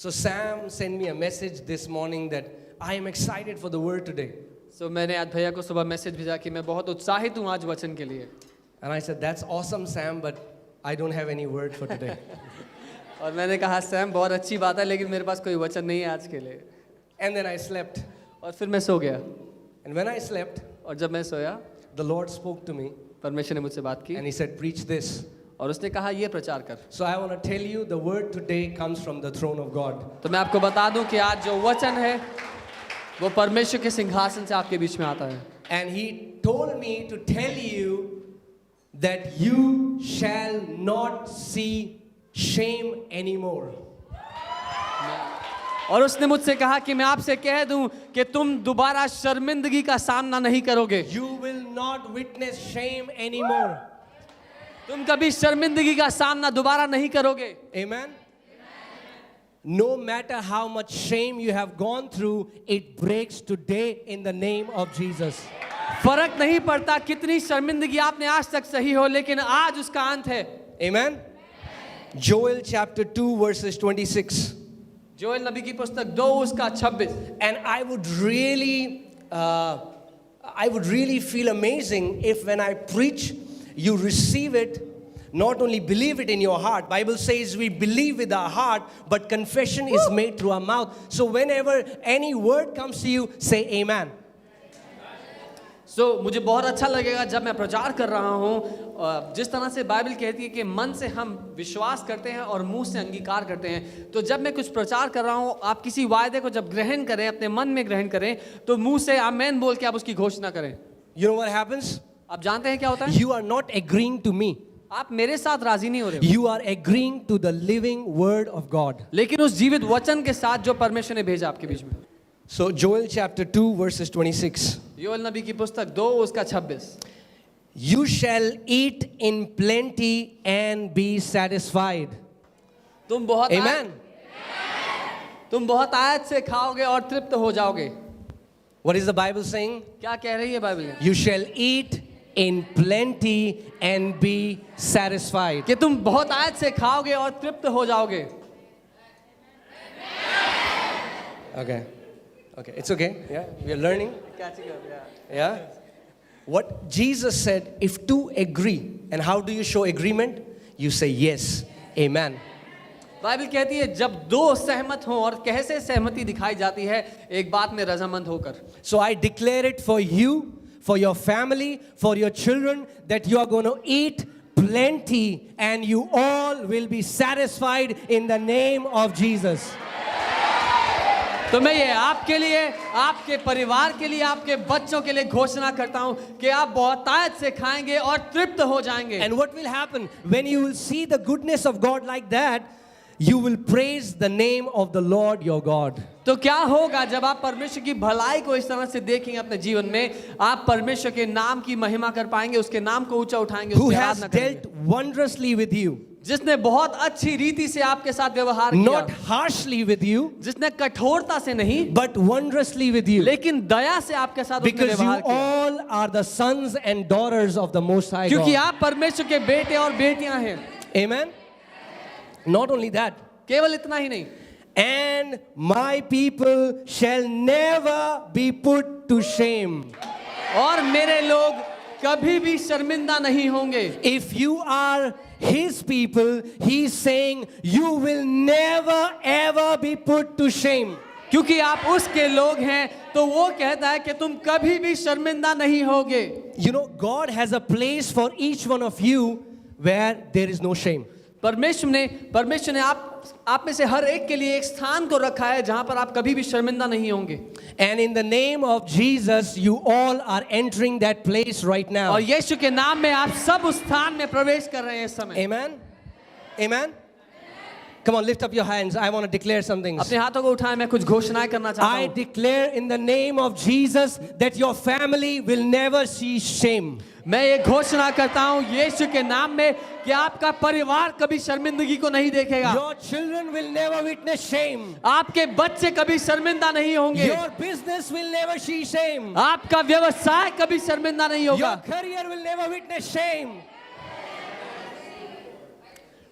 So Sam sent me a message this morning that I am excited for the word today. So मैंने आज भैया को सुबह message भेजा कि मैं बहुत उत्साहित हूँ आज वचन के लिए. And I said, that's awesome, Sam, but I don't have any word for today. और मैंने कहा सैम बहुत अच्छी बात है लेकिन मेरे पास कोई वचन नहीं है आज के लिए. And then I slept. और फिर मैं सो गया. And when I slept, और जब मैं सोया the Lord spoke to me परमेश्वर ने मुझसे बात की and He said, preach this. और उसने कहा ये प्रचार कर. So I want to tell you, the word today comes from the throne of God. तो मैं आपको बता दूं कि आज जो वचन है वो परमेश्वर के सिंहासन से आपके बीच में आता है. And He told me to tell you that you shall not see shame anymore. और उसने मुझसे कहा कि मैं आपसे कह दूं कि तुम दोबारा शर्मिंदगी का सामना नहीं करोगे. You will not witness shame anymore. तुम कभी शर्मिंदगी का सामना दोबारा नहीं करोगे. Amen. No matter how much shame you have gone through, it breaks today in the name of Jesus. फर्क नहीं पड़ता कितनी शर्मिंदगी आपने आज तक सही हो लेकिन आज उसका अंत है. Amen. Joel chapter 2 verses 26. Joel नबी की पुस्तक 2 उसका 26. And I would really feel amazing if when I preach, you receive it, not only believe it in your heart. Bible says we believe with our heart, but confession is made through our mouth. So whenever any word comes to you, say amen. So मुझे बहुत अच्छा लगेगा जब मैं प्रचार कर रहा हूँ. जिस तरह से बाइबल कहती है कि मन से हम विश्वास करते हैं और मुंह से अंगीकार करते हैं. तो जब मैं कुछ प्रचार कर रहा हूँ, आप किसी वायदे को जब ग्रहण करें, अपने मन में ग्रहण करें, तो मुंह से आमेन बोल के आप उसकी घोषणा करें. You know what happens? आप जानते हैं क्या होता है? You are not agreeing to me. आप मेरे साथ राजी नहीं हो रहे. You are agreeing to the living word of God. लेकिन उस जीवित वचन के साथ जो परमेश्वर ने भेजा आपके बीच में. So Joel chapter 2 verses 26. Joel नबी की पुस्तक 2 उसका 26. You shall eat in plenty and be satisfied. तुम बहुत Amen. तुम बहुत आयत से खाओगे और तृप्त हो जाओगे. What is the Bible saying? क्या कह रही है Bible? You shall eat in plenty and be satisfied. कि तुम बहुत आयत से खाओगे और तृप्त हो जाओगे. Okay. Okay, it's okay. Yeah, we are learning. Yeah. What Jesus said, if two agree, and how do you show agreement? You say yes. Amen. Bible कहती है जब दो सहमत हों और कैसे सहमति दिखाई जाती है एक बात में रजामंद होकर. So I declare it for you, for your family, for your children, that you are going to eat plenty and you all will be satisfied in the name of Jesus. तो मैं ये आपके लिए, आपके परिवार के लिए, आपके बच्चों के लिए घोषणा करता हूं कि आप बहुतायत से खाएंगे और तृप्त हो जाएंगे. And what will happen when you will see the goodness of God like that? You will praise the name of the Lord your God. तो क्या होगा जब आप परमेश्वर की भलाई को इस तरह से देखेंगे अपने जीवन में? आप परमेश्वर के नाम की महिमा कर पाएंगे, उसके नाम को ऊंचा उठाएंगे, Who उसकी has आराधना करेंगे. dealt wondrously with you, जिसने बहुत अच्छी रीति से आपके साथ व्यवहार किया, not harshly with you, जिसने कठोरता से नहीं but wondrously with you, लेकिन दया से आपके साथ उसने because you व्यवहार किया. all are the sons and daughters of the Most High क्योंकि God. आप परमेश्वर के बेटे और बेटियां हैं. Amen. Not only that, केवल इतना ही नहीं, and my people shall never be put to shame. और मेरे लोग कभी भी शर्मिंदा नहीं होंगे. If you are His people, He's saying you will never ever be put to shame. क्योंकि आप उसके लोग हैं तो वो कहता है कि तुम कभी भी शर्मिंदा नहीं होगे. You know, God has a place for each one of you where there is no shame. परमेश्वर ने आप में से हर एक के लिए एक स्थान को रखा है जहां पर आप कभी भी शर्मिंदा नहीं होंगे. And in the name of Jesus, you all are entering that place right now. और यीशु के नाम में आप सब उस स्थान में प्रवेश कर रहे हैं इस समय. Amen. Amen. Come on, lift up your hands. I want to declare something. अपने हाथों को उठाएं, मैं कुछ घोषणाएं करना चाहता I हूं. declare in the name of Jesus that your family will never see shame. मैं ये घोषणा करता हूं यीशु के नाम में कि आपका परिवार कभी शर्मिंदगी को नहीं देखेगा. Your children will never witness shame. आपके बच्चे कभी शर्मिंदा नहीं होंगे. Your business will never see shame. आपका व्यवसाय कभी शर्मिंदा नहीं Your होगा. career will never witness shame.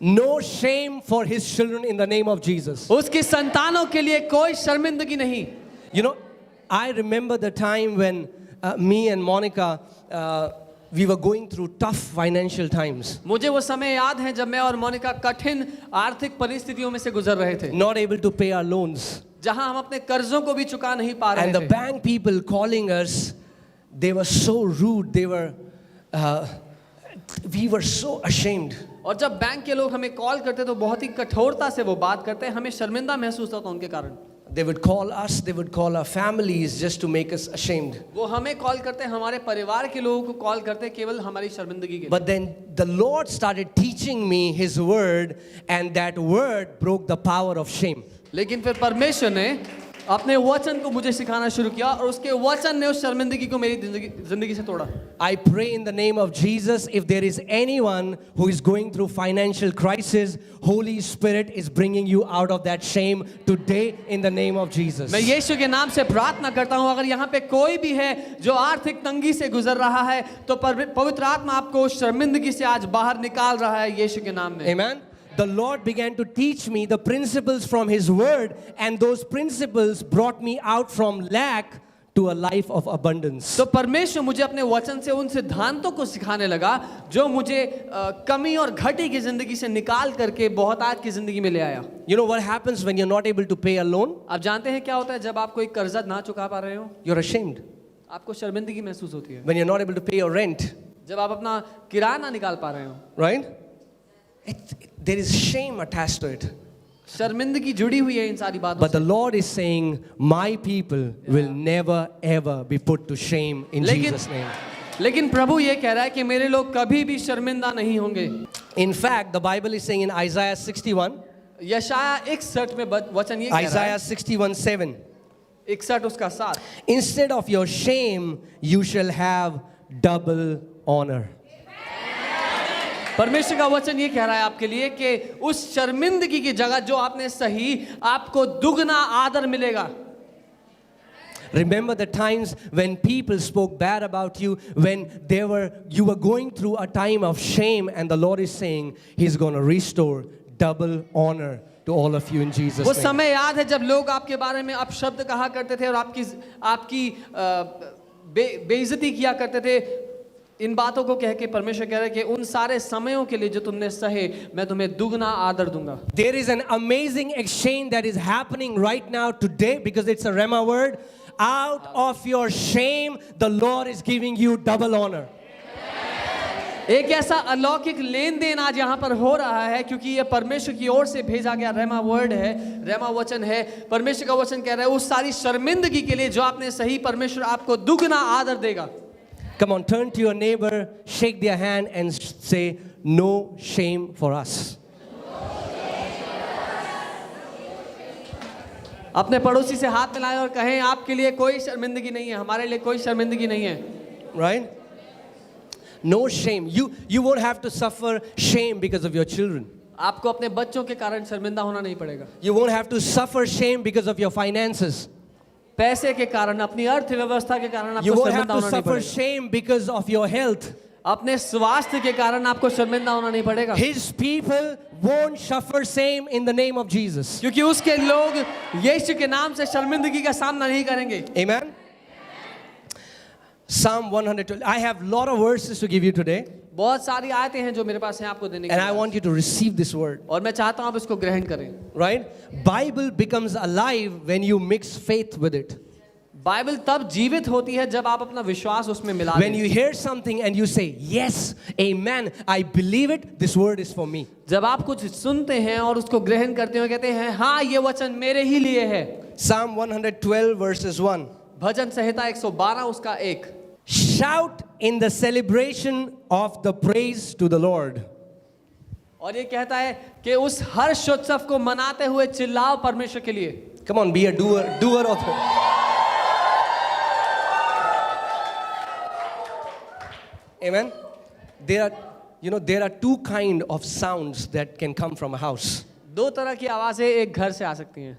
No shame for his children in the name of Jesus. उसकी संतानों के लिए कोई शर्मिंदगी नहीं. You know, I remember the time when me and Monica, we were going through tough financial times. मुझे वो समय याद है जब मैं और मोनिका कठिन आर्थिक परिस्थितियों में से गुजर रहे थे, Not able to pay our loans. जहां हम अपने कर्जों को भी चुका नहीं पा रहे And the थे. bank people calling us, they were so rude. We were so ashamed. और जब बैंक के लोग हमें कॉल करते तो बहुत ही कठोरता से वो बात करते, हमें शर्मिंदा महसूस होता उनके कारण. They would call us, they would call our families just to make us ashamed. वो हमें कॉल करते, हमारे परिवार के लोगों को कॉल करते केवल हमारी शर्मिंदगी के लिए. But then the Lord started teaching me His word, and that word broke the power of shame. लेकिन फिर परमेश्वर ने अपने वचन को मुझे सिखाना शुरू किया और उसके वचन ने उस शर्मिंदगी को मेरी जिंदगी से तोड़ा. I pray in the name of Jesus, if there is anyone who is going through financial crisis, Holy Spirit is bringing you out of that shame today in the name of Jesus. मैं यीशु के नाम से प्रार्थना करता हूं, अगर यहाँ पे कोई भी है जो आर्थिक तंगी से गुजर रहा है तो पवित्र आत्मा आपको उस शर्मिंदगी से आज बाहर निकाल रहा है यीशु के नाम में. Amen. The Lord began to teach me the principles from His word, and those principles brought me out from lack to a life of abundance. तो परमेश्वर मुझे अपने वचन से उन सिद्धांतों को सिखाने लगा जो मुझे कमी और घटी की जिंदगी से निकाल करके बहुतायत की जिंदगी में ले आया. You know what happens when you're not able to pay a loan? आप जानते हैं क्या होता है जब आप कोई कर्जा ना चुका पा रहे हो? You're ashamed. आपको शर्मिंदगी महसूस होती है. When you're not able to pay your rent, जब आप अपना किराया ना निकाल पा रहे हो, right? There is shame attached to it. शर्मिंदगी जुड़ी हुई है इन सारी बातों But से. the Lord is saying, my people will never ever be put to shame in Jesus' name. लेकिन प्रभु ये कह रहा है कि मेरे लोग कभी भी शर्मिंदा नहीं होंगे. In fact, the Bible is saying in Isaiah 61, यशाया 61 में वचन ये कह रहा Isaiah है, 61:7, 61 उसका 7, instead of your shame, you shall have double honor. परमेश्वर का वचन ये कह रहा है आपके लिए कि उस शर्मिंदगी की जगह जो आपने सही, आपको दुगना आदर मिलेगा. Remember the times when people spoke bad about you, when you were going through a time of shame, and the Lord is saying He's going to restore double honor to all of you in Jesus' वो name. समय याद है जब लोग आपके बारे में अपशब्द कहा करते थे और आपकी बेइज्जती किया करते थे. इन बातों को कह के परमेश्वर कह रहा है कि उन सारे समयों के लिए जो तुमने सहे, मैं तुम्हें दुगना आदर दूंगा. There is an amazing exchange that is happening right now today because it's a Rhema word. Out of your shame, the Lord is giving you double honor. एक ऐसा अलौकिक लेन देन आज यहाँ पर हो रहा है क्योंकि ये परमेश्वर की ओर से भेजा गया रेमा वर्ड है, रेमा वचन है. परमेश्वर का वचन कह रहा है उस सारी शर्मिंदगी के लिए जो आपने सही, परमेश्वर आपको दुगना आदर देगा. Come on, turn to your neighbor, shake their hand and say, no shame for us. अपने पड़ोसी से हाथ मिलाएं और कहें आपके लिए कोई शर्मिंदगी नहीं है, हमारे लिए कोई शर्मिंदगी नहीं है. Right? No shame. You won't have to suffer shame because of your children. आपको अपने बच्चों के कारण शर्मिंदा होना नहीं पड़ेगा. You won't have to suffer shame because of your finances. पैसे के कारण, अपनी अर्थव्यवस्था के कारण You आपको won't have शर्मिंदा to होना नहीं suffer पड़ेगा. shame because of your health. अपने स्वास्थ्य के कारण आपको शर्मिंदा होना नहीं पड़ेगा. His people won't suffer shame in the name of Jesus. क्योंकि उसके लोग यीशु के नाम से शर्मिंदगी का सामना नहीं करेंगे. Amen. Psalm 112. I have a lot of verses to give you today, बहुत सारी आयतें हैं जो मेरे पास हैं आपको देने के and I लिए. want you to receive this word. और मैं चाहता हूं आप इसको ग्रहण करें. Right? Bible becomes alive when you mix faith with it. Bible तब जीवित होती है जब आप अपना विश्वास उसमें मिला When दें. you hear something and you say, yes, amen, I believe it, this word is for me. जब आप कुछ सुनते हैं और उसको ग्रहण करते हो, कहते हैं हाँ ये वचन मेरे ही लिए है. Psalm 112 verses 1. भजन संहिता 112 उसका 1. Shout in the celebration of the praise to the Lord. और ये कहता है कि उस हर्षोत्सव को मनाते हुए चिल्लाओ परमेश्वर के लिए. Come on, be a doer of it. Amen. There are two kind of sounds that can come from a house. दो तरह की आवाजें एक घर से आ सकती हैं.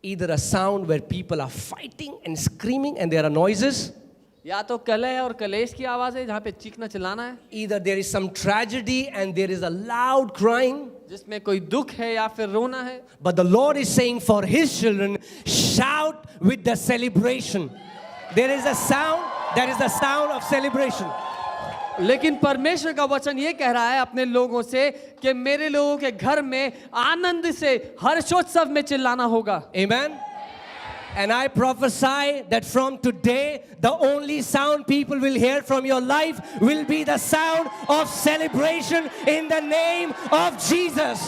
Either a sound where people are fighting and screaming and there are noises, या तो कलह और कलेश की आवाज है जहाँ पे चीखना चिल्लाना है, Either there is some tragedy and there is a loud crying. जिसमें कोई दुख है या फिर रोना है. But the Lord is saying for His children, shout with the celebration. There is a sound, that is the sound of celebration. लेकिन परमेश्वर का वचन ये कह रहा है अपने लोगों से कि मेरे लोगों के घर में आनंद से हर्षोत्सव में चिल्लाना होगा. Amen. And I prophesy that from today, the only sound people will hear from your life will be the sound of celebration in the name of Jesus.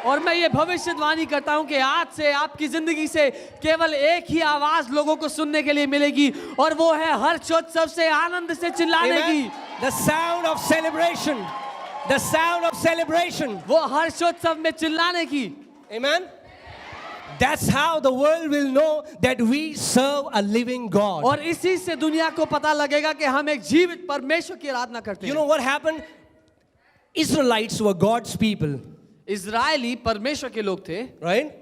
और मैं ये भविष्यवाणी करता हूं कि आज से आपकी जिंदगी से केवल एक ही आवाज लोगों को सुनने के लिए मिलेगी और वो है हर्षोत्सव से, आनंद से चिल्लाने की. Amen. The sound of celebration. The sound of celebration. वो हर्षोत्सव में चिल्लाने की. Amen. That's how the world will know that we serve a living God. और इसी से दुनिया को पता लगेगा कि हम एक जीवित परमेश्वर की आराधना करते You हैं. know what happened? Israelites were God's people, Israeli परमेश्वर के लोग थे, right?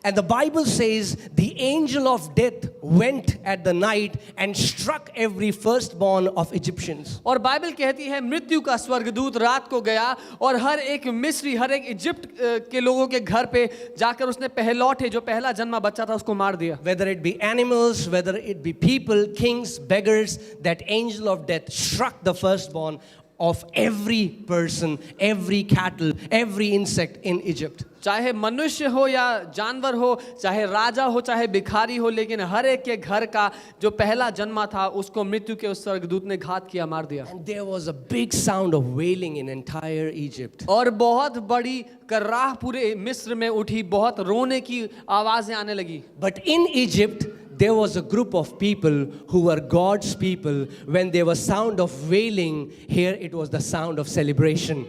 And the Bible says the angel of death went at the night and struck every firstborn of Egyptians. और बाइबल कहती है मृत्यु का स्वर्गदूत रात को गया और हर एक मिस्री, हर एक इजिप्ट के लोगों के घर पे जाकर उसने पहलौठे जो पहला जन्मा बच्चा था उसको मार दिया. Whether it be animals, whether it be people, kings, beggars, that angel of death struck the firstborn of every person, every cattle, every insect in Egypt. चाहे मनुष्य हो या जानवर हो, चाहे राजा हो चाहे भिखारी हो, लेकिन हर एक के घर का जो पहला जन्मा था उसको मृत्यु के उस स्वर्गदूत ने घात किया, मार दिया. And there was a big sound of wailing in entire Egypt. और बहुत बड़ी कर्राह पूरे मिस्र में उठी, बहुत रोने की आवाजें आने लगी. But in Egypt, there was a group of people who were God's people. When there was sound of wailing, here it was the sound of celebration.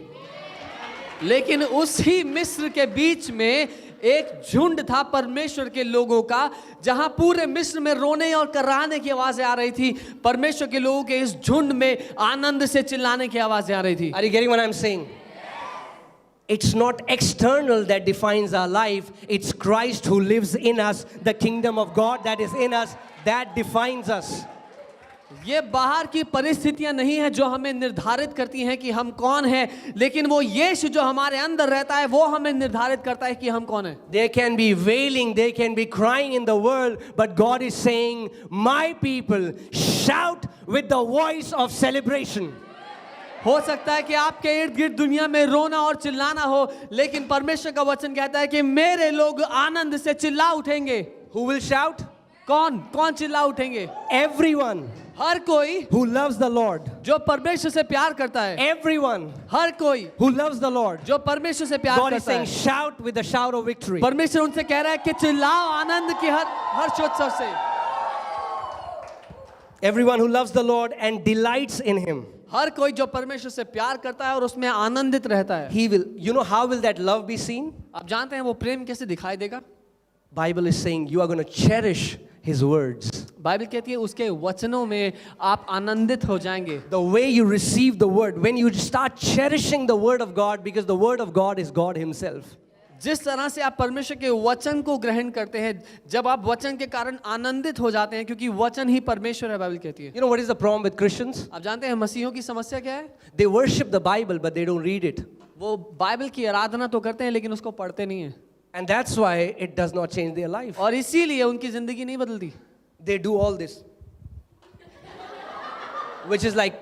लेकिन उसी मिस्र के बीच में एक झुंड था परमेश्वर के लोगों का, जहां पूरे मिस्र में रोने और कराहने की आवाजें आ रही थी. परमेश्वर के लोगों के इस झुंड में आनंद से चिल्लाने की आवाजें आ रही थी. Are you getting what I'm saying? It's not external that defines our life. It's Christ who lives in us. The kingdom of God that is in us, that defines us. ये बाहर की परिस्थितियां नहीं है जो हमें निर्धारित करती हैं कि हम कौन हैं, लेकिन वो यीशु जो हमारे अंदर रहता है वो हमें निर्धारित करता है कि हम कौन हैं. There can be wailing, there can be crying in the world, but God is saying, my people, shout with the voice of celebration. हो सकता है कि आपके इर्द गिर्द दुनिया में रोना और चिल्लाना हो, लेकिन परमेश्वर का वचन कहता है कि मेरे लोग आनंद से चिल्ला उठेंगे. Who will shout? कौन कौन चिल्ला उठेंगे? Everyone हर कोई who loves the Lord. जो परमेश्वर से प्यार करता है. Everyone हर कोई who loves the Lord. जो परमेश्वर से प्यार God is करता saying, है. shout with the shout of victory. परमेश्वर उनसे कह रहा है कि चिल्लाओ आनंद की हर्षोत्सव से. Everyone who loves the Lord and delights in Him, हर कोई जो परमेश्वर से प्यार करता है और उसमें आनंदित रहता है. He will. You know how will that love be seen? आप जानते हैं वो प्रेम कैसे दिखाई देगा? Bible is saying you are going to cherish His words. Bible कहती है उसके वचनों में आप आनंदित हो जाएंगे. The way you receive the word, when you start cherishing the word of God, because the word of God is God Himself. जिस तरह से आप परमेश्वर के वचन को ग्रहण करते हैं, जब आप वचन के कारण आनंदित हो जाते हैं, क्योंकि वचन ही परमेश्वर है. बाइबल कहती है. You know what is the problem with Christians? आप जानते हैं मसीहों की समस्या क्या है? They worship the Bible, but they don't read it. वो बाइबल की आराधना तो करते हैं लेकिन उसको पढ़ते नहीं है. And that's why it does not change their life. और इसीलिए उनकी जिंदगी नहीं बदलती. They do all this, which is like,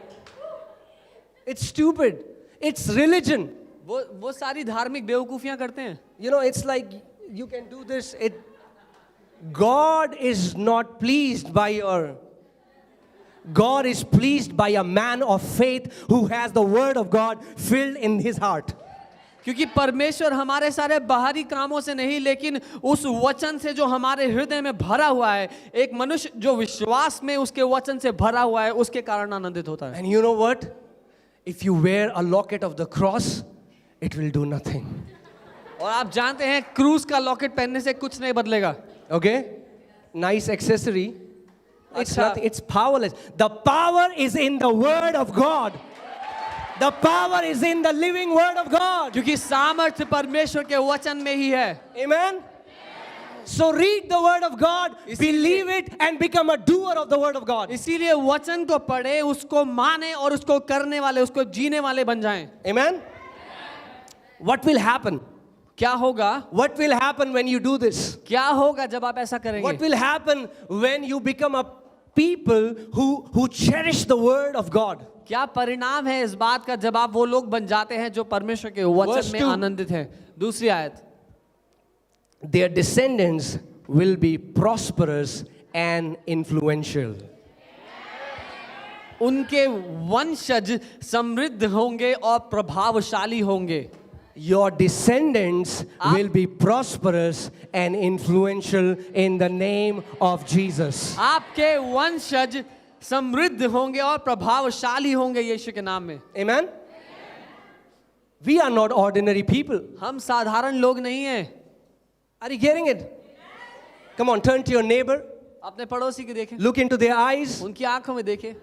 it's stupid. It's religion. वो सारी धार्मिक बेवकूफियां करते हैं. You know, it's like you can do this. God is not pleased by your. God is pleased by a man of faith who has the word of God filled in his heart. क्योंकि परमेश्वर हमारे सारे बाहरी कामों से नहीं, लेकिन उस वचन से जो हमारे हृदय में भरा हुआ है, एक मनुष्य जो विश्वास में उसके वचन से भरा हुआ है उसके कारण आनंदित होता है. And you know what? If you wear a locket of the cross, it will do nothing. और आप जानते हैं क्रूस का लॉकेट पहनने से कुछ नहीं बदलेगा. Okay? Nice accessory. It's अच्छा. nothing. It's powerless. The power is in the word of God. The power is in the living word of God. क्योंकि सामर्थ्य परमेश्वर के वचन में ही है. Amen? So read the word of God, believe it, and become a doer of the word of God. इसीलिए वचन को पढ़े, उसको माने और उसको करने वाले, उसको जीने वाले बन जाएं। Amen? What will happen? क्या होगा? What will happen when you do this? क्या होगा जब आप ऐसा करेंगे? What will happen when you become a people who cherish the word of God? क्या परिणाम है इस बात का जब आप वो लोग बन जाते हैं जो परमेश्वर के वचन में आनंदित हैं? दूसरी आयत, Their descendants will be prosperous and influential. उनके वंशज समृद्ध होंगे और प्रभावशाली होंगे। Your descendants will be prosperous and influential in the name of Jesus. आपके वंशज समृद्ध होंगे और प्रभावशाली होंगे यीशु के नाम में। Amen? We are not ordinary people. हम साधारण लोग नहीं हैं। Are you getting it? Come on, turn to your neighbor. अपने पड़ोसी को देखें, Look into their eyes. उनकी आंखों में देखें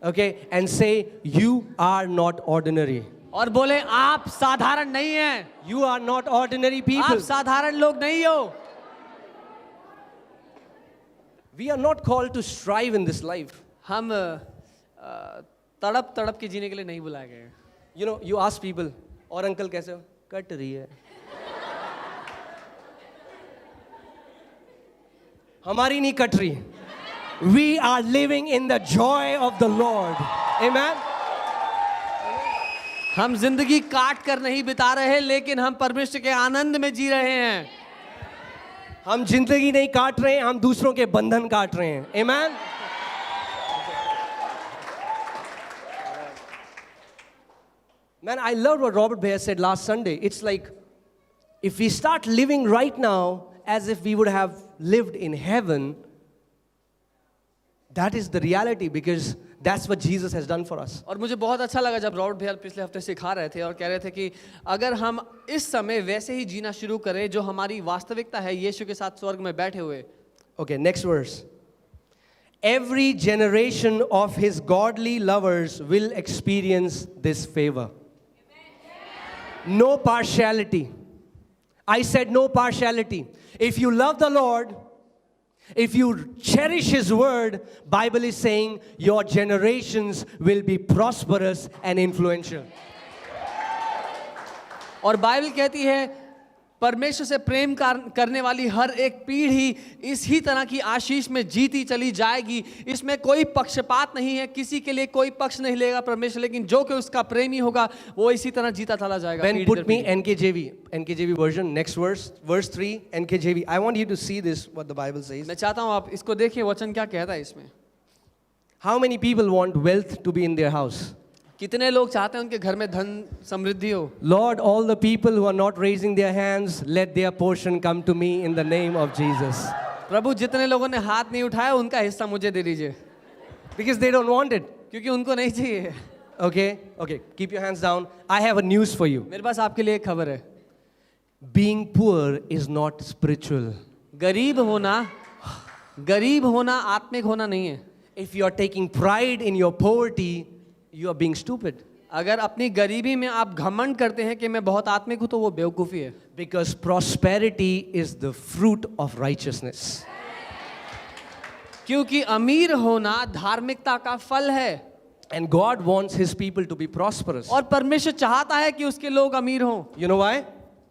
Okay, and say, you are not ordinary. और बोले आप साधारण नहीं हैं, You are not ordinary आप people. साधारण लोग नहीं हो। We are not called to strive in this life. हम तड़प तड़प के जीने के लिए नहीं बुलाए गए हैं। You know, you ask people, और अंकल कैसे हो? कट रही है। हमारी नहीं कट रही। We are living in the joy of the Lord. Amen? हम जिंदगी काट कर नहीं बिता रहे, लेकिन हम परमेश्वर के आनंद में जी रहे हैं। हम जिंदगी नहीं काट रहे हैं, हम दूसरों के बंधन काट रहे हैं। Amen? Man, I loved what Robert Bear said last Sunday. It's like, if we start living right now as if we would have lived in heaven, that is the reality, because that's what Jesus has done for us. और मुझे बहुत अच्छा लगा जब Robert भैया पिछले हफ्ते सिखा रहे थे और कह रहे थे कि अगर हम इस समय वैसे ही जीना शुरू करें जो हमारी वास्तविकता है यीशु के साथ स्वर्ग में बैठे हुए। Okay, next verse. Every generation of his godly lovers will experience this favor. No partiality. I said no partiality. If you love the Lord, if you cherish his word, Bible is saying your generations will be prosperous and influential. और Bible कहती है परमेश्वर से प्रेम करने वाली हर एक पीढ़ी इसी तरह की आशीष में जीती चली जाएगी। इसमें कोई पक्षपात नहीं है, किसी के लिए कोई पक्ष नहीं लेगा परमेश्वर, लेकिन जो कि उसका प्रेमी होगा वो इसी तरह जीता चला जाएगा। When put me NKJV version, next verse 3, NKJV. I want you to see this, what the Bible says. मैं चाहता हूँ आप इसको देखिए वचन क्या कहता है इसमें। How many people want wealth to be in their house? कितने लोग चाहते हैं उनके घर में धन समृद्धि हो? Lord, all the people who are not raising their hands, let their portion come to me in the name of Jesus. प्रभु जितने लोगों ने हाथ नहीं उठाया उनका हिस्सा मुझे दे दीजिए, Because they don't want it. क्योंकि उनको नहीं चाहिए। Okay, keep your hands down. I have a news for you. मेरे पास आपके लिए एक खबर है। Being poor is not spiritual. गरीब होना आत्मिक होना नहीं है। If you are taking pride in your poverty, you are being stupid. अगर अपनी गरीबी में आप घमंड करते हैं कि मैं बहुत आत्मिक हूं तो वो बेवकूफी है। Because prosperity is the fruit of righteousness. क्योंकि अमीर होना धार्मिकता का फल है। And God wants his people to be prosperous. और परमेश्वर चाहता है कि उसके लोग अमीर हों। You know why?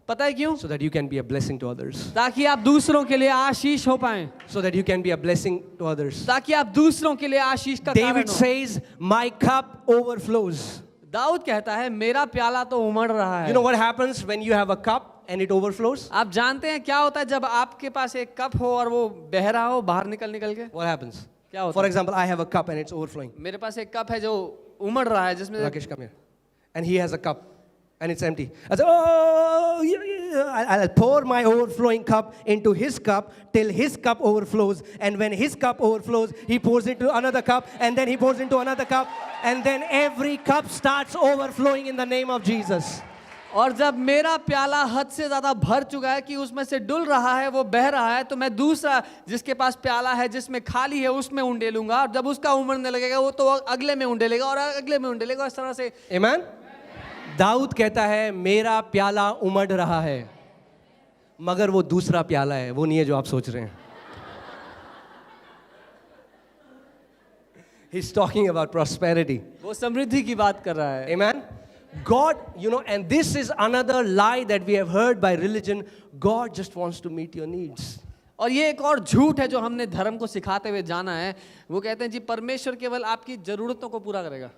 पता है क्यों? So that you can be a blessing to others. ताकि आप दूसरों के लिए आशीष हो पाएं। So that you can be a blessing to others. ताकि आप दूसरों के लिए आशीष का कारण David हो। says, my cup overflows. Dawood कहता है मेरा प्याला तो उमड़ रहा है। You know what happens when you have a cup and it overflows? आप जानते हैं क्या होता है जब आपके पास एक कप हो और वो बह रहा हो बाहर निकल के? What happens? क्या होता For है? example, I have a cup and it's overflowing. मेरे पास एक कप है जो उमड़ रहा है जिसमें Rakesh, come here. And he has a cup and it's empty. I say, oh, I'll pour my overflowing cup into his cup till his cup overflows. And when his cup overflows, he pours into another cup, and then he pours into another cup, and then every cup starts overflowing in the name of Jesus. और जब मेरा प्याला हद से ज़्यादा भर चुका है कि उसमें से डुल रहा है, वो बह रहा है, तो मैं दूसरा जिसके पास प्याला है जिसमें खाली है उसमें उंडेलूंगा, और जब उसका उमड़ने लगेगा वो तो अगले में उंडेलेगा और अगले में उंडेलेगा, इस तरह से। Amen? दाऊद कहता है मेरा प्याला उमड़ रहा है। मगर वो दूसरा प्याला है, वो नहीं है जो आप सोच रहे हैं. He's talking about prosperity. वो समृद्धि की बात कर रहा है. Amen. God, and this is another lie that we have heard by religion. God just wants to meet your needs. और ये एक और झूठ है जो हमने धर्म को सिखाते हुए जाना है. वो कहते हैं जी परमेश्वर केवल आपकी जरूरतों को पूरा करेगा.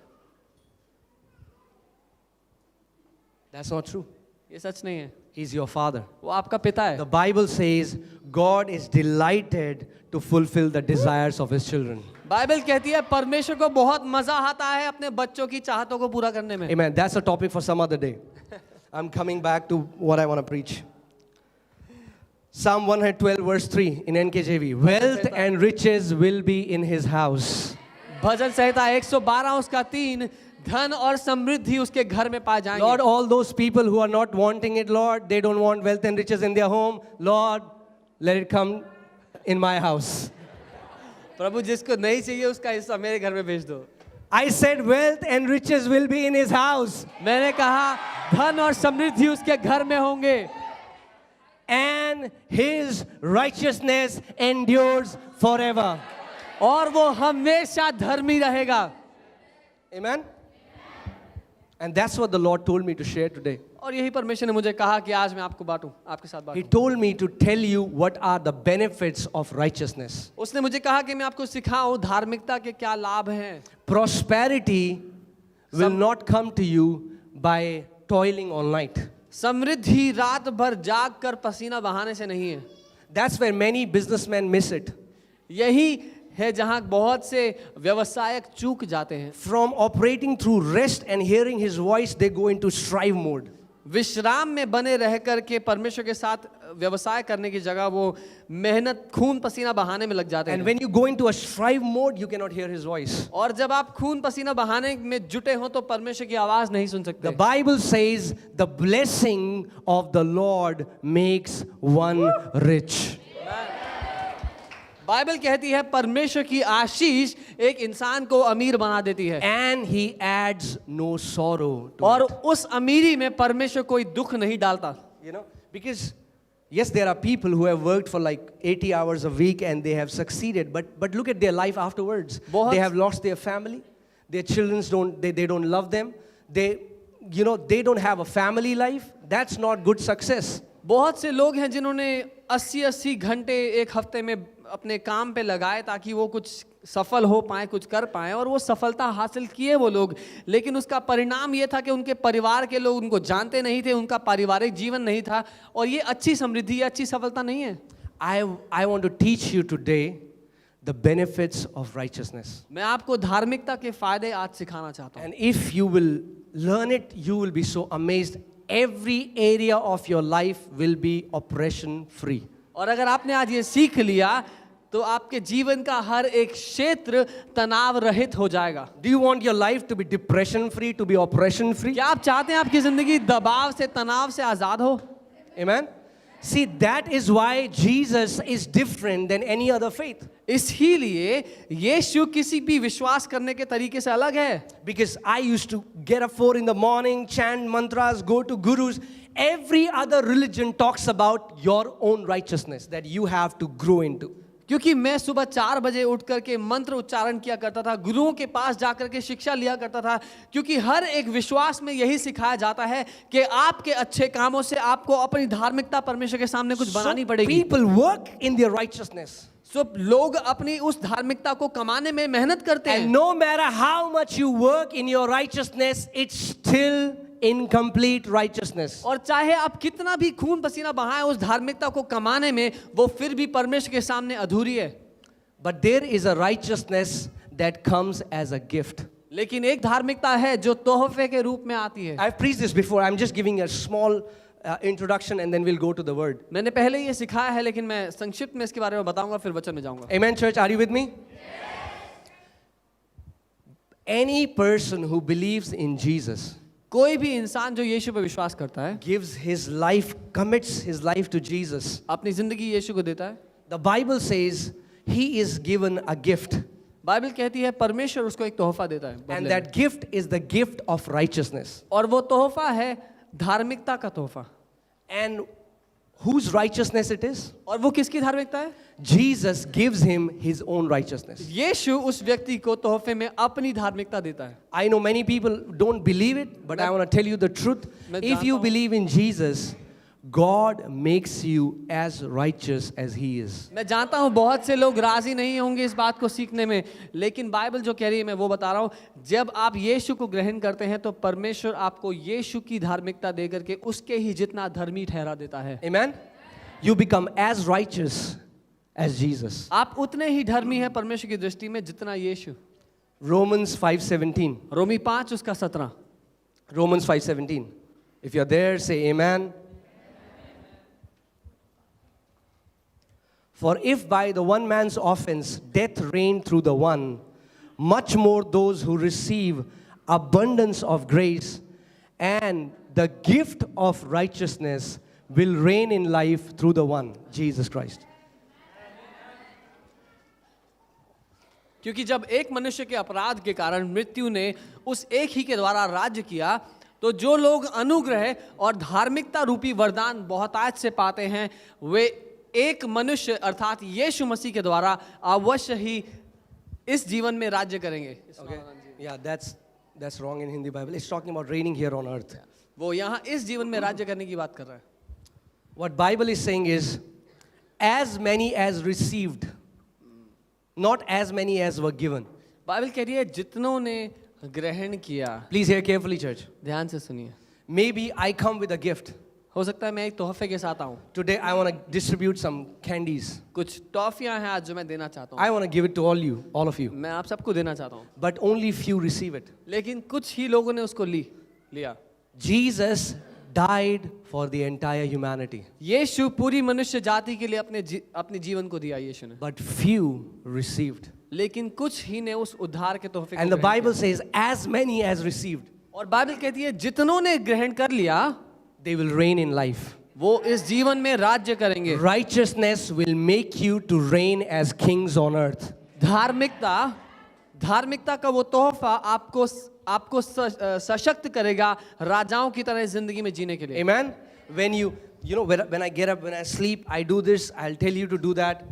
That's not true. ये सच नहीं है. He's your father. वो आपका पिता है. The Bible says God is delighted to fulfill the desires of his children. Bible कहती है परमेश्वर को बहुत मजा आता है अपने बच्चों की चाहतों को पूरा करने में. Amen. That's a topic for some other day. I'm coming back to what I want to preach. Psalm 112 verse 3 in NKJV. Wealth and riches will be in his house. भजन संहिता 112 उसका 3, धन और समृद्धि उसके घर में पाए जाएंगे. Lord, all those people who are not wanting it, Lord, they don't want wealth and riches in their home. Lord, let it come in my house. प्रभु जिसको नहीं चाहिए उसका हिस्सा मेरे घर में भेज दो. I said wealth and riches will be in his house. मैंने कहा धन और समृद्धि उसके घर में होंगे. And his righteousness endures forever. और वो हमेशा धर्मी रहेगा. Amen. And that's what the Lord told me to share today. और यही परमेश्वर ने मुझे कहा कि आज मैं आपको बांटूं, आपके साथ He बांटूं. told me to tell you what are the benefits of righteousness. उसने मुझे कहा कि मैं आपको सिखाऊं धार्मिकता के क्या लाभ हैं. Prosperity will not come to you by toiling all night. समृद्धि रात भर जाग कर पसीना बहाने से नहीं है. That's where many businessmen miss it. यही है जहां बहुत से व्यवसायक चूक जाते हैं. From operating through rest and hearing his voice, they go into strive mode. विश्राम में बने रह कर के परमेश्वर के साथ व्यवसाय करने की जगह वो मेहनत खून पसीना बहाने में लग जाते And हैं. when you go into a strive mode, you cannot hear his voice. और जब आप खून पसीना बहाने में जुटे हो तो परमेश्वर की आवाज नहीं सुन The सकते. Bible says the blessing of the Lord makes one rich. Bible कहती है परमेश्वर की आशीष एक इंसान को अमीर बना देती है. And he adds no sorrow to और it. उस अमीरी में परमेश्वर कोई दुख नहीं डालता. Because yes, there are people who have worked for like 80 hours a week and they have succeeded, but look at their life afterwards. बहुत- They have lost their family. Their children don't love them. They don't have a family life. That's not good success. बहुत से लोग हैं जिन्होंने 80-80 घंटे एक हफ्ते में अपने काम पे लगाए ताकि वो कुछ सफल हो पाए, कुछ कर पाए, और वो सफलता हासिल किए वो लोग. लेकिन उसका परिणाम ये था कि उनके परिवार के लोग उनको जानते नहीं थे, उनका पारिवारिक जीवन नहीं था, और ये अच्छी समृद्धि, अच्छी सफलता नहीं है. I want to teach you today the benefits of righteousness. मैं आपको धार्मिकता के फायदे आज सिखाना चाहता हूँ. And if you will learn it, you will be so amazed. Every area of your life will be oppression free. और अगर आपने आज ये सीख लिया तो आपके जीवन का हर एक क्षेत्र तनाव रहित हो जाएगा. Do you want your life to be depression free, to be oppression free? क्या आप चाहते हैं आपकी जिंदगी दबाव से, तनाव से आजाद हो? Amen. See, that is why Jesus is different than any other faith. इसीलिए यीशु किसी भी विश्वास करने के तरीके से अलग है. Because I used to get up 4 in the morning, chant mantras, go to gurus. Every other religion talks about your own righteousness that you have to grow into. क्योंकि मैं सुबह 4 बजे उठ करके मंत्र उच्चारण किया करता था, गुरुओं के पास जाकर के शिक्षा लिया करता था, क्योंकि हर एक विश्वास में यही सिखाया जाता है कि आपके अच्छे कामों से आपको अपनी धार्मिकता परमेश्वर के सामने कुछ बनानी So पड़ेगी. people work in their righteousness. लोग अपनी उस धार्मिकता को कमाने में मेहनत करते हैं. And no matter how much you work in your righteousness, it's still incomplete righteousness. और चाहे आप कितना भी खून पसीना बहाएं उस धार्मिकता को कमाने में, वो फिर भी परमेश्वर के सामने अधूरी है. But there is a righteousness that comes as a gift. लेकिन एक धार्मिकता है जो तोहफे के रूप में आती है. I've preached this before. I'm just giving a small introduction and then we'll go to the word. मैंने पहले ये सिखाया है, लेकिन मैं संक्षिप्त में इसके बारे में बताऊंगा, फिर वचन में जाऊंगा. Amen, church. Are you with me? Yes. Any person who believes in Jesus कोई भी इंसान जो यीशु पर विश्वास करता है, gives his life, commits his life to Jesus. अपनी जिंदगी यीशु को देता है. The Bible says he is given a gift. Bible कहती है परमेश्वर उसको एक तोहफा देता है And बदले में. that gift is the gift of righteousness. और वो तोहफा है धार्मिकता का तोहफा. And whose righteousness it is? और वो किसकी धार्मिकता है? Jesus gives him his own righteousness. यीशु उस व्यक्ति को तोहफे में अपनी धार्मिकता देता है. I know many people don't believe it, but I want to tell you the truth. मैं If जानता you हूँ- believe in Jesus, God makes you as righteous as he is. मैं जानता हूँ बहुत से लोग राजी नहीं होंगे इस बात को सीखने में, लेकिन बाइबल जो कह रही है मैं वो बता रहा हूँ. जब आप यीशु को ग्रहण करते हैं तो परमेश्वर आपको यीशु की धार्मिकता दे करके उसके ही जितना धर्मी ठहरा देता है. Amen? You become as righteous as Jesus. आप उतने ही धर्मी हैं परमेश्वर की दृष्टि में जितना यीशु. Romans 5:17. रोमी 5 उसका 17. Romans 5:17. If you're there, say amen. For if by the one man's offense death reigned through the one, much more those who receive abundance of grace and the gift of righteousness will reign in life through the one, Jesus Christ. क्योंकि जब एक मनुष्य के अपराध के कारण मृत्यु ने उस एक ही के द्वारा राज्य किया, तो जो लोग अनुग्रह और धार्मिकता रूपी वरदान बहुतायत से पाते हैं, वे एक मनुष्य अर्थात यीशु मसीह के द्वारा अवश्य ही इस जीवन में राज्य करेंगे. Okay. Yeah, that's wrong in Hindi Bible. It's talking about reigning here on earth. वो यहाँ इस जीवन में राज्य करने की बात कर रहा है. What Bible is saying is, as many as received, not as many as were given. Bible कह रही है जितनों ने ग्रहण किया. Please hear carefully, church. ध्यान से सुनिए. Maybe I come with a gift. हो सकता है मैं एक तोहफे के साथ आऊं. Today I want to distribute some candies. कुछ टॉफियां हैं आज जो मैं देना चाहता हूं. I want to give it to all of you. मैं आप सबको देना चाहता हूं. But only few receive it. लेकिन कुछ ही लोगों ने उसको लिया. Jesus died for the entire humanity. यीशु पूरी मनुष्य जाति के लिए अपने जीवन को दिया यीशु ने. But few received. लेकिन कुछ ही ने उस उद्धार के तोहफे को And the ग्रहण Bible किया. says, as many as received, और बाइबल कहती है जितनों ने ग्रहण कर लिया they will reign in life. वो इस जीवन में राज्य करेंगे. Righteousness will make you to reign as kings on earth. धार्मिकता का वो तोहफा आपको सशक्त करेगा राजाओं की तरह जिंदगी में जीने के लिए. Amen? When you know, when I get up, when I sleep, I do this, I'll tell you to do that.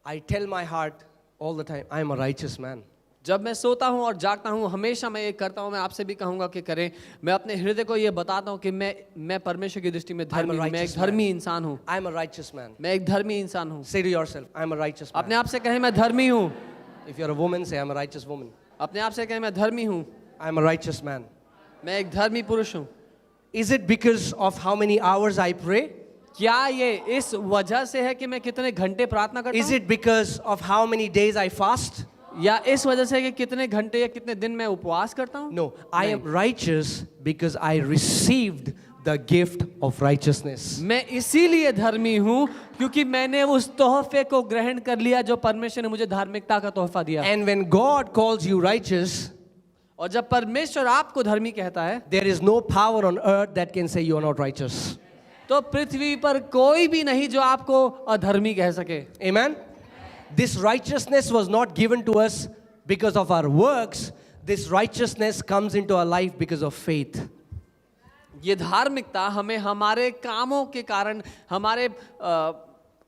I tell my heart all the time, I am a righteous man. जब मैं सोता हूँ और जागता हूँ हमेशा मैं ये करता हूँ. मैं आपसे भी कहूँगा कि करें. मैं अपने हृदय को ये बताता हूँ कि मैं परमेश्वर की दृष्टि में धर्मी हूँ. मैं एक धर्मी इंसान हूँ. I am a righteous man. मैं एक धर्मी इंसान हूँ. Say to yourself, I am a righteous man. अपने आप से कहें मैं धर्मी हूँ. If you're a woman, say, I am a righteous woman. अपने आप से कहें मैं धर्मी हूँ. I am a righteous man. मैं एक धर्मी पुरुष हूँ. Is it because of how many hours I pray? क्या ये इस वजह से है कि मैं कितने घंटे प्रार्थना करता Is हूँ? it because of how many days I fast? या इस वजह से कि कितने घंटे या कितने दिन मैं उपवास करता हूँ? No, I am righteous because I received the gift of righteousness. मैं इसीलिए धर्मी हूँ क्योंकि मैंने उस तोहफे को ग्रहण कर लिया जो परमेश्वर ने मुझे धार्मिकता का तोहफा दिया. And when God calls you righteous, और जब परमेश्वर आपको धर्मी कहता है there is no power on earth that can say you are not righteous. तो पृथ्वी पर कोई भी नहीं जो आपको अधर्मी कह सके. Amen? This righteousness was not given to us because of our works. This righteousness comes into our life because of faith. ये धार्मिकता हमें हमारे कामों के कारण, हमारे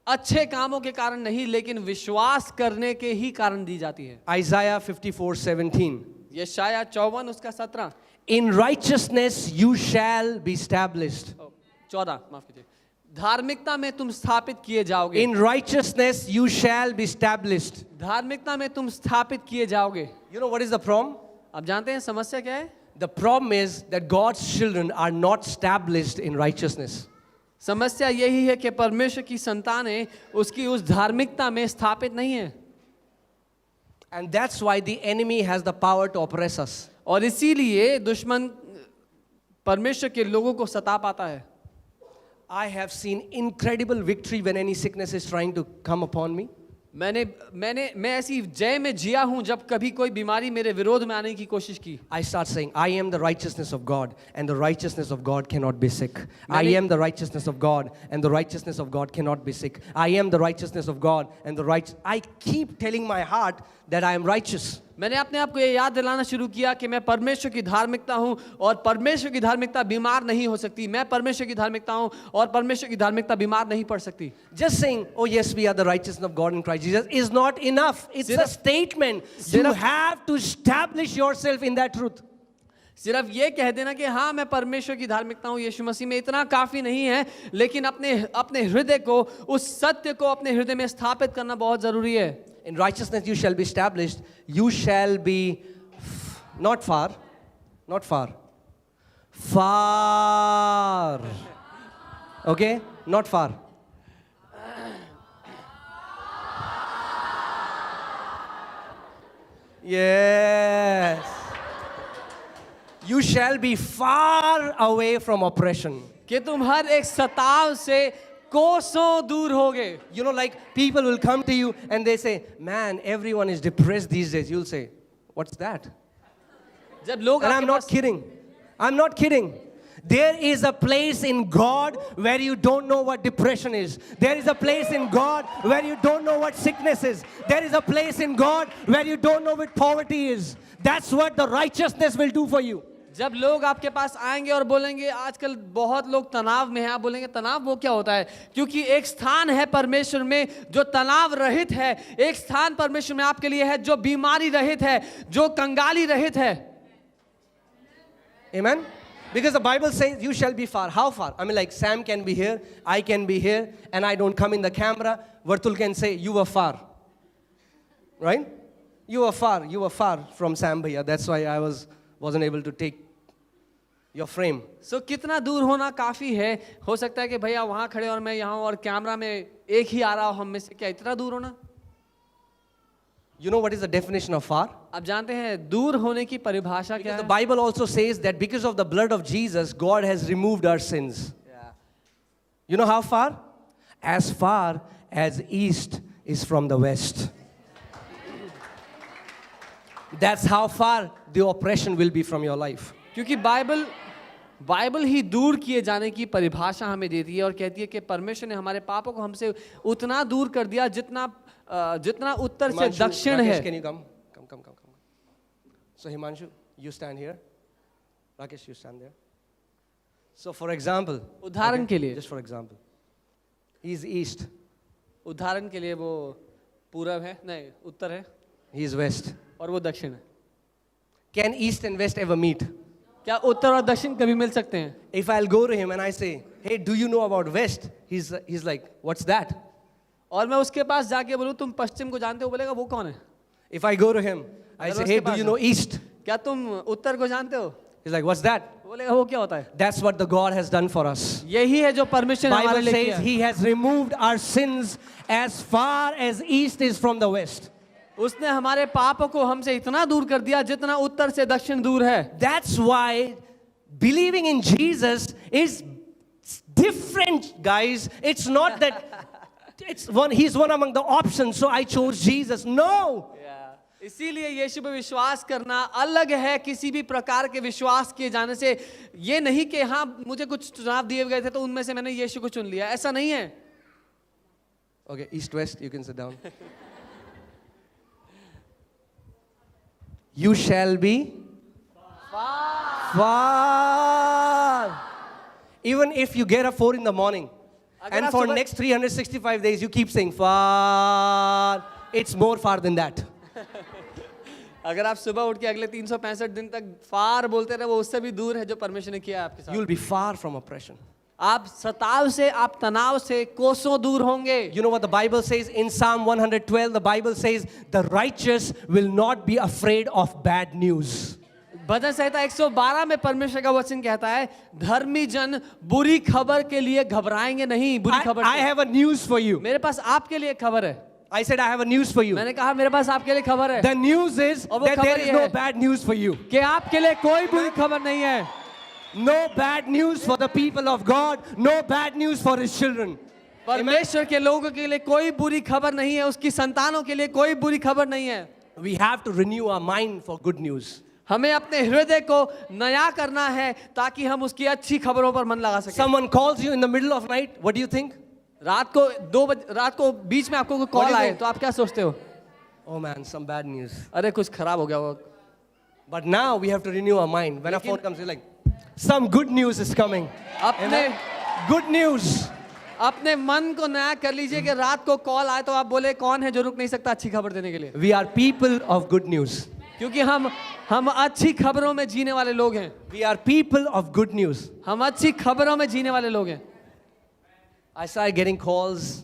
अच्छे कामों के कारण नहीं, लेकिन विश्वास करने के ही कारण दी जाती है. Isaiah 54:17. यशाया 54 उसका 17. In righteousness you shall be established. 14 माफ कीजिए. धार्मिकता में तुम स्थापित किए जाओगे. In righteousness you shall be established. धार्मिकता में तुम स्थापित किए जाओगे. You know what is the problem? आप जानते हैं समस्या क्या है? The problem is that God's children are not established in righteousness. समस्या यही है कि परमेश्वर की संतानें उसकी उस धार्मिकता में स्थापित नहीं है. And that's why the enemy has the power to oppress us. और इसीलिए दुश्मन परमेश्वर के लोगों को सता पाता है. I have seen incredible victory when any sickness is trying to come upon me. मैं ऐसी जय में जिया हूं जब कभी कोई बीमारी मेरे विरोध में आने की कोशिश की. I start saying, I am the righteousness of God, and the righteousness of God cannot be sick. I am the righteousness of God, and the righteousness of God cannot be sick. I am the righteousness of God, and I keep telling my heart that I am righteous. मैंने अपने आप को ये याद दिलाना शुरू किया कि मैं परमेश्वर की धार्मिकता हूँ और परमेश्वर की धार्मिकता बीमार नहीं हो सकती। मैं परमेश्वर की धार्मिकता हूँ और परमेश्वर की धार्मिकता बीमार नहीं पड़ सकती। Just saying, oh yes, we are the righteousness of God in Christ Jesus is not enough. It's a सिर्फ- statement. You सिर्फ- have to establish yourself in that truth. सिर्फ ये कह देना कि हाँ मैं परमेश्वर की धार्मिकता हूँ यीशु मसीह में, इतना काफी नहीं है, लेकिन अपने अपने हृदय को, उस सत्य को अपने हृदय में स्थापित करना बहुत जरूरी है। In righteousness you shall be established. You shall be not far, far. Okay? Not far. Yes. You shall be far away from oppression. कि तुम हर एक सताव से कोसों दूर होगे। You know, like people will come to you and they say, man, everyone is depressed these days. You'll say, what's that? जब लोग And आपके I'm not pass- kidding. I'm not kidding. There is a place in God where you don't know what depression is. There is a place in God where you don't know what sickness is. There is a place in God where you don't know what poverty is. That's what the righteousness will do for you. जब लोग आपके पास आएंगे और बोलेंगे आजकल बहुत लोग तनाव में हैं, आप बोलेंगे तनाव वो क्या होता है? क्योंकि एक स्थान है परमेश्वर में जो तनाव रहित है, एक स्थान परमेश्वर में आपके लिए है जो बीमारी रहित है, जो कंगाली रहित है। Amen? Because the Bible says you shall be far. How far? I mean, like Sam can be here, I can be here, and I don't come in the camera. Vartul can say, you were far. Right? You were far from Sam Bhaiya. That's why I wasn't able to take your frame. सो कितना दूर होना काफी है? हो सकता है कि भैया वहां खड़े और मैं यहाँ और कैमरा में एक ही आ रहा हूं हम में से, क्या इतना दूर होना? You know what is the definition of far? आप जानते हैं दूर होने की परिभाषा क्या Because the है? Bible also says that because of the blood of Jesus, God has removed our sins. You know how far? As far as east is from the west. That's how far the oppression will be from your life. क्योंकि Bible ही दूर किए जाने की परिभाषा हमें देती है और कहती है कि परमेश्वर ने हमारे पापों को हमसे उतना दूर कर दिया जितना उत्तर से Himanshu, दक्षिण Rakesh, है। can you come? Come. So Himanshu, you stand here. Rakesh, you stand there. So for example, उदाहरण के लिए just for example, he is east, उदाहरण के लिए वो पूरब है, नहीं उत्तर है, he is west. और वो दक्षिण है। Can east and west ever meet? क्या उत्तर और दक्षिण कभी मिल सकते हैं? If I'll go to him and I say, hey, do you know about west? He's like, what's that? और मैं उसके पास जाके बोलूँ तुम पश्चिम को जानते हो, बोलेगा वो कौन है? If I go to him, I अगर say, उसके hey, do पास you है। know east? क्या तुम उत्तर को जानते हो? He's like, what's that? बोलेगा वो क्या होता है? That's what the God has done for us. यही है जो परमेश्वर ने हमारे Bible लिए किया says है। he has removed our sins as far as east is from the west. उसने हमारे पापों को हमसे इतना दूर कर दिया जितना उत्तर से दक्षिण दूर है। That's why believing in Jesus is different, guys. It's not that he's one among the options, so I chose Jesus. No. इसीलिए यीशु पे विश्वास करना अलग है किसी भी प्रकार के विश्वास किए जाने से। ये नहीं कि हाँ मुझे कुछ चुनाव दिए गए थे तो उनमें से मैंने यीशु को चुन लिया, ऐसा नहीं है। Okay, east, west, you can sit down. You shall be far. Even if you get up 4 in the morning, and for next 365 days you keep saying far, it's more far than that. अगर आप सुबह उठ के अगले 365 दिन तक फार बोलते रहे, वो उससे भी दूर है जो परमेश्वर ने किया है आपके साथ। You'll be far from oppression. आप सताव से, आप तनाव से कोसों दूर होंगे। You know what the Bible says in Psalm 112? The Bible says the righteous will not be afraid of bad news. भजन संहिता 112 में परमेश्वर का वचन कहता है धर्मी जन बुरी खबर के लिए घबराएंगे नहीं। बुरी खबर I have a news for you. मेरे पास आपके लिए खबर है। I said I have a news for you. मैंने कहा मेरे पास आपके लिए खबर है। The news is और वो that there खबर is ये no है bad news for you. कि आपके लिए कोई बुरी खबर नहीं है। No bad news for the people of God. No bad news for his children. परमेश्वर के लोगों के लिए कोई बुरी खबर नहीं है, उसकी संतानों के लिए कोई बुरी खबर नहीं है। We have to renew our mind for good news. हमें अपने हृदय को नया करना है ताकि हम उसकी अच्छी खबरों पर मन लगा सकें। Someone calls you in the middle of night. What do you think? रात को 2 बजे, रात को बीच में आपको कोई What do कॉल you आए think? तो आप क्या सोचते हो? Oh man, some bad news. अरे कुछ खराब हो गया वो. But now we have to renew our mind. When a phone comes, we're like, some good news is coming. अपने Amen? Good news. अपने मन को नया कर लीजिए कि रात को कॉल आए तो आप बोले कौन है जो रुक नहीं सकता अच्छी खबर देने के लिए. We are people of good news. क्योंकि हम अच्छी खबरों में जीने वाले लोग हैं. We are people of good news. हम अच्छी खबरों में जीने वाले लोग हैं. I started getting calls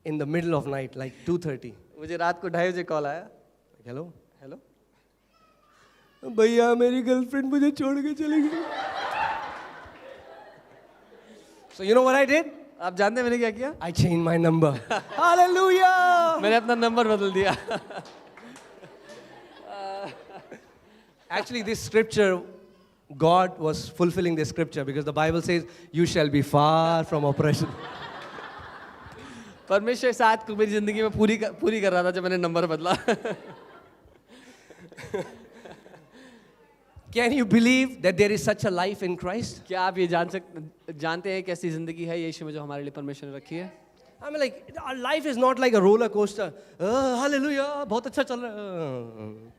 in the middle of night, like 2:30. मुझे रात को 2:30 बजे कॉल आया. Hello? हेलो. भैया मेरी गर्लफ्रेंड मुझे छोड़ के चली गई. So you know what I did? आप जानते हैं मैंने क्या किया? I changed my number. Hallelujah! मैंने अपना नंबर बदल दिया. Actually, this scripture, God was fulfilling this scripture because the Bible says, "You shall be far from oppression." परमेश्वर साथ को मेरी जिंदगी में पूरी कर रहा था जब मैंने नंबर बदला. Can you believe that there is such a life in Christ? क्या आप ये जानते हैं कैसी जिंदगी है यीशु में जो हमारे लिए परमेश्वर ने रखी है? I mean, like, our life is not like a roller coaster. Hallelujah, बहुत अच्छा चल रहा है.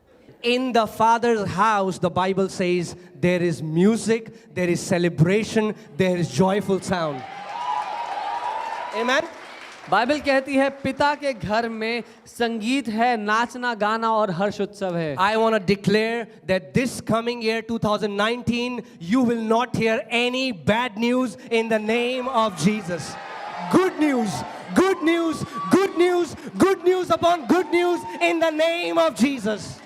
In the Father's house, the Bible says, there is music, there is celebration, there is joyful sound. Amen? Bible कहती है पिता के घर में संगीत है, नाचना गाना और हर्ष उत्सव है. I want to declare that this coming year 2019 you will not hear any bad news in the name of Jesus. Good news, good news, good news, good news upon good news in the name of Jesus.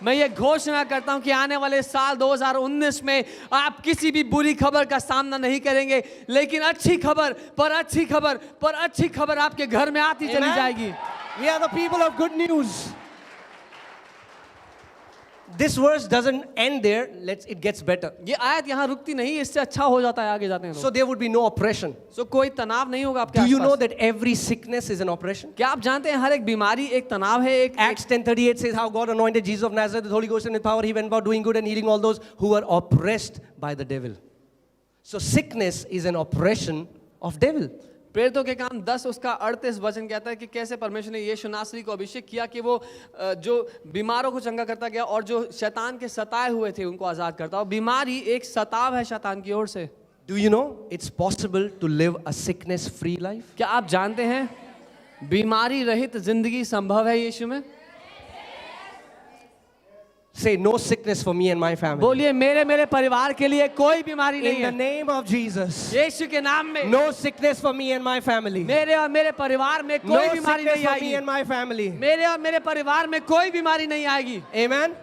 मैं ये घोषणा करता हूं कि आने वाले साल 2019 में आप किसी भी बुरी खबर का सामना नहीं करेंगे, लेकिन अच्छी खबर पर अच्छी खबर पर अच्छी खबर आपके घर में आती चली Amen? जाएगी. We are the people of good news. This verse doesn't end there. It gets better. ये आयत यहाँ रुकती नहीं, इससे अच्छा हो जाता है आगे जाते हैं. So there would be no oppression. So कोई तनाव नहीं होगा आपके Do you know आसपास. that every sickness is an oppression? क्या आप जानते हैं हर एक बीमारी एक तनाव है? एक Acts 10:38 says how God anointed Jesus of Nazareth with Holy Ghost and with power. He went about doing good and healing all those who were oppressed by the devil. So sickness is an oppression of devil. प्रेरितों के काम 10 उसका 38 वचन कहता है कि कैसे परमेश्वर ने यीशु नासरी को अभिषेक किया कि वो जो बीमारों को चंगा करता गया और जो शैतान के सताए हुए थे उनको आजाद करता. और बीमारी एक सताव है शैतान की ओर से. Do you know it's possible to live a sickness-free life? क्या आप जानते हैं बीमारी रहित जिंदगी संभव है यीशु में? Say no sickness for me and my family. बोलिए मेरे परिवार के लिए कोई बीमारी नहीं In the है. name of Jesus. यीशु के नाम में No sickness for me and my family. मेरे और मेरे परिवार में No कोई बीमारी sickness नहीं for me आएगी. and my family. मेरे और मेरे परिवार में कोई बीमारी नहीं आएगी. Amen.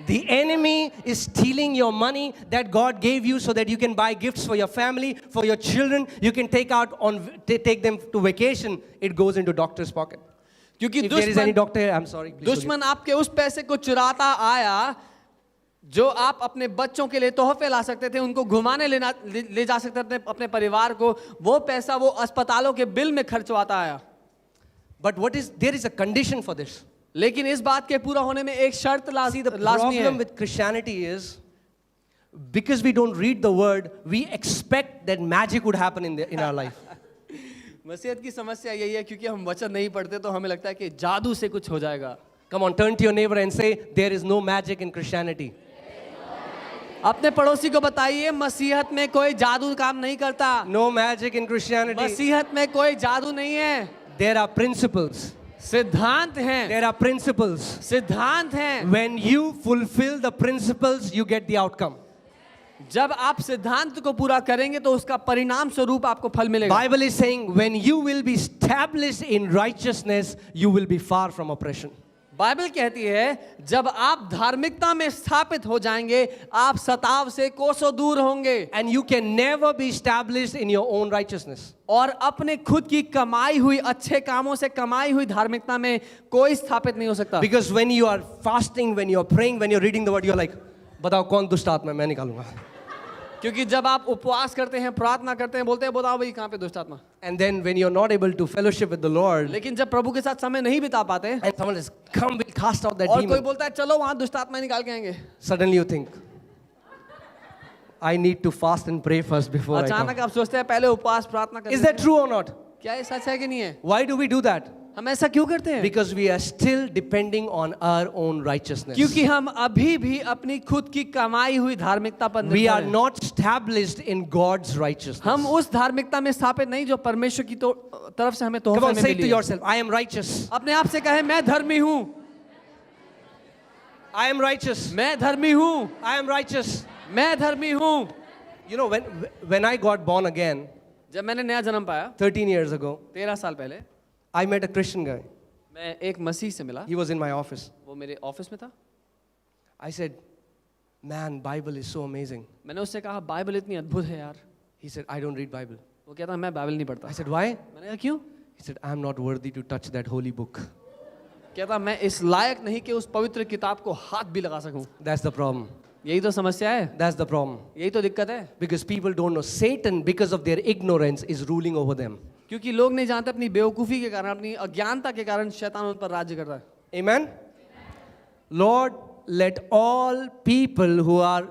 The enemy is stealing your money that God gave you so that you can buy gifts for your family, for your children. You can take them to vacation. It goes into doctor's pocket. क्योंकि If there is any doctor here, I'm sorry. please forgive. दुश्मन आपके उस पैसे को चुराता आया जो आप अपने बच्चों के लिए तोहफे ला सकते थे, उनको घुमाने ले जा सकते थे अपने परिवार को. वो पैसा वो अस्पतालों के बिल में खर्चवाता आया. But there is a condition for this. लेकिन इस बात के पूरा होने में एक शर्त See, the लाजमी problem है. with Christianity is because we don't read the word, we expect that magic would happen in our life. मसीहत की समस्या यही है क्योंकि हम वचन नहीं पढ़ते तो हमें लगता है कि जादू से कुछ हो जाएगा. Come on, turn to your neighbor and say, there is no magic in Christianity. अपने पड़ोसी को बताइए मसीहत में कोई जादू काम नहीं करता. No magic in Christianity. मसीहत में कोई जादू नहीं है. There are principles. सिद्धांत हैं. There are principles. सिद्धांत हैं. When you fulfill the principles, you get the outcome. जब आप सिद्धांत को पूरा करेंगे तो उसका परिणाम स्वरूप आपको फल मिलेगा. Bible is saying when you will be established in righteousness, you will be far from oppression. Bible कहती है जब आप धार्मिकता में स्थापित हो जाएंगे आप सताव से कोसों दूर होंगे. And you can never be established in your own righteousness. और अपने खुद की कमाई हुई अच्छे कामों से कमाई हुई धार्मिकता में कोई स्थापित नहीं हो सकता. Because when you are fasting, when you are praying, when you are reading the word, you are like, बताओ कौन दुष्ट आत्मा है, मैं निकालूंगा. क्योंकि जब आप उपवास करते हैं प्रार्थना करते हैं बोलते हैं बताओ भाई कहाँ पे दुष्ट आत्मा. And then when you are not able to fellowship with the Lord, लेकिन जब प्रभु के साथ समय नहीं बिता पाते and someone says, come, we'll cast out that और कोई demon. बोलता है चलो वहां दुष्ट आत्मा निकाल के आएंगे. Suddenly you think, I need to fast and pray first before I अचानक come. आप सोचते हैं पहले उपवास प्रार्थना Is करें. that true or not? क्या ये सच है कि नहीं है? Why do we do that? हम ऐसा क्यों करते हैं? Because we are still depending on our own righteousness. क्योंकि हम अभी भी अपनी खुद की कमाई हुई धार्मिकता पर We निर्भर are हैं। not established in God's righteousness. हम उस धार्मिकता में स्थापित नहीं जो परमेश्वर की तरफ से हमें Come तोहफे on, में say it to मिली है। yourself. I am righteous. अपने आप से कहे मैं धर्मी हूँ, I am righteous. मैं धर्मी हूँ, I am righteous. मैं धर्मी हूँ। You know, when I got born again जब मैंने नया जन्म पाया 13 years ago, 13 साल पहले, I met a Christian guy. मैं एक मसीह से मिला। He was in my office. वो मेरे ऑफिस में था। I said, man, Bible is so amazing. मैंने उससे कहा बाइबल इतनी अद्भुत है यार। He said, I don't read Bible. वो कहता मैं बाइबल नहीं पढ़ता। I said, why? मैंने कहा क्यों? He said, I'm not worthy to touch that holy book. कहता मैं इस लायक नहीं कि उस पवित्र किताब को हाथ भी लगा सकूं। That's the problem. यही तो समस्या है, That's the problem. यही तो दिक्कत है। Because people don't know. Satan, because of their ignorance, is ruling over them. क्योंकि लोग नहीं जानते, अपनी बेवकूफ़ी के कारण, अपनी अज्ञानता के कारण शैतान उन पर राज्य कर रहा है। Amen? Lord, let all people who are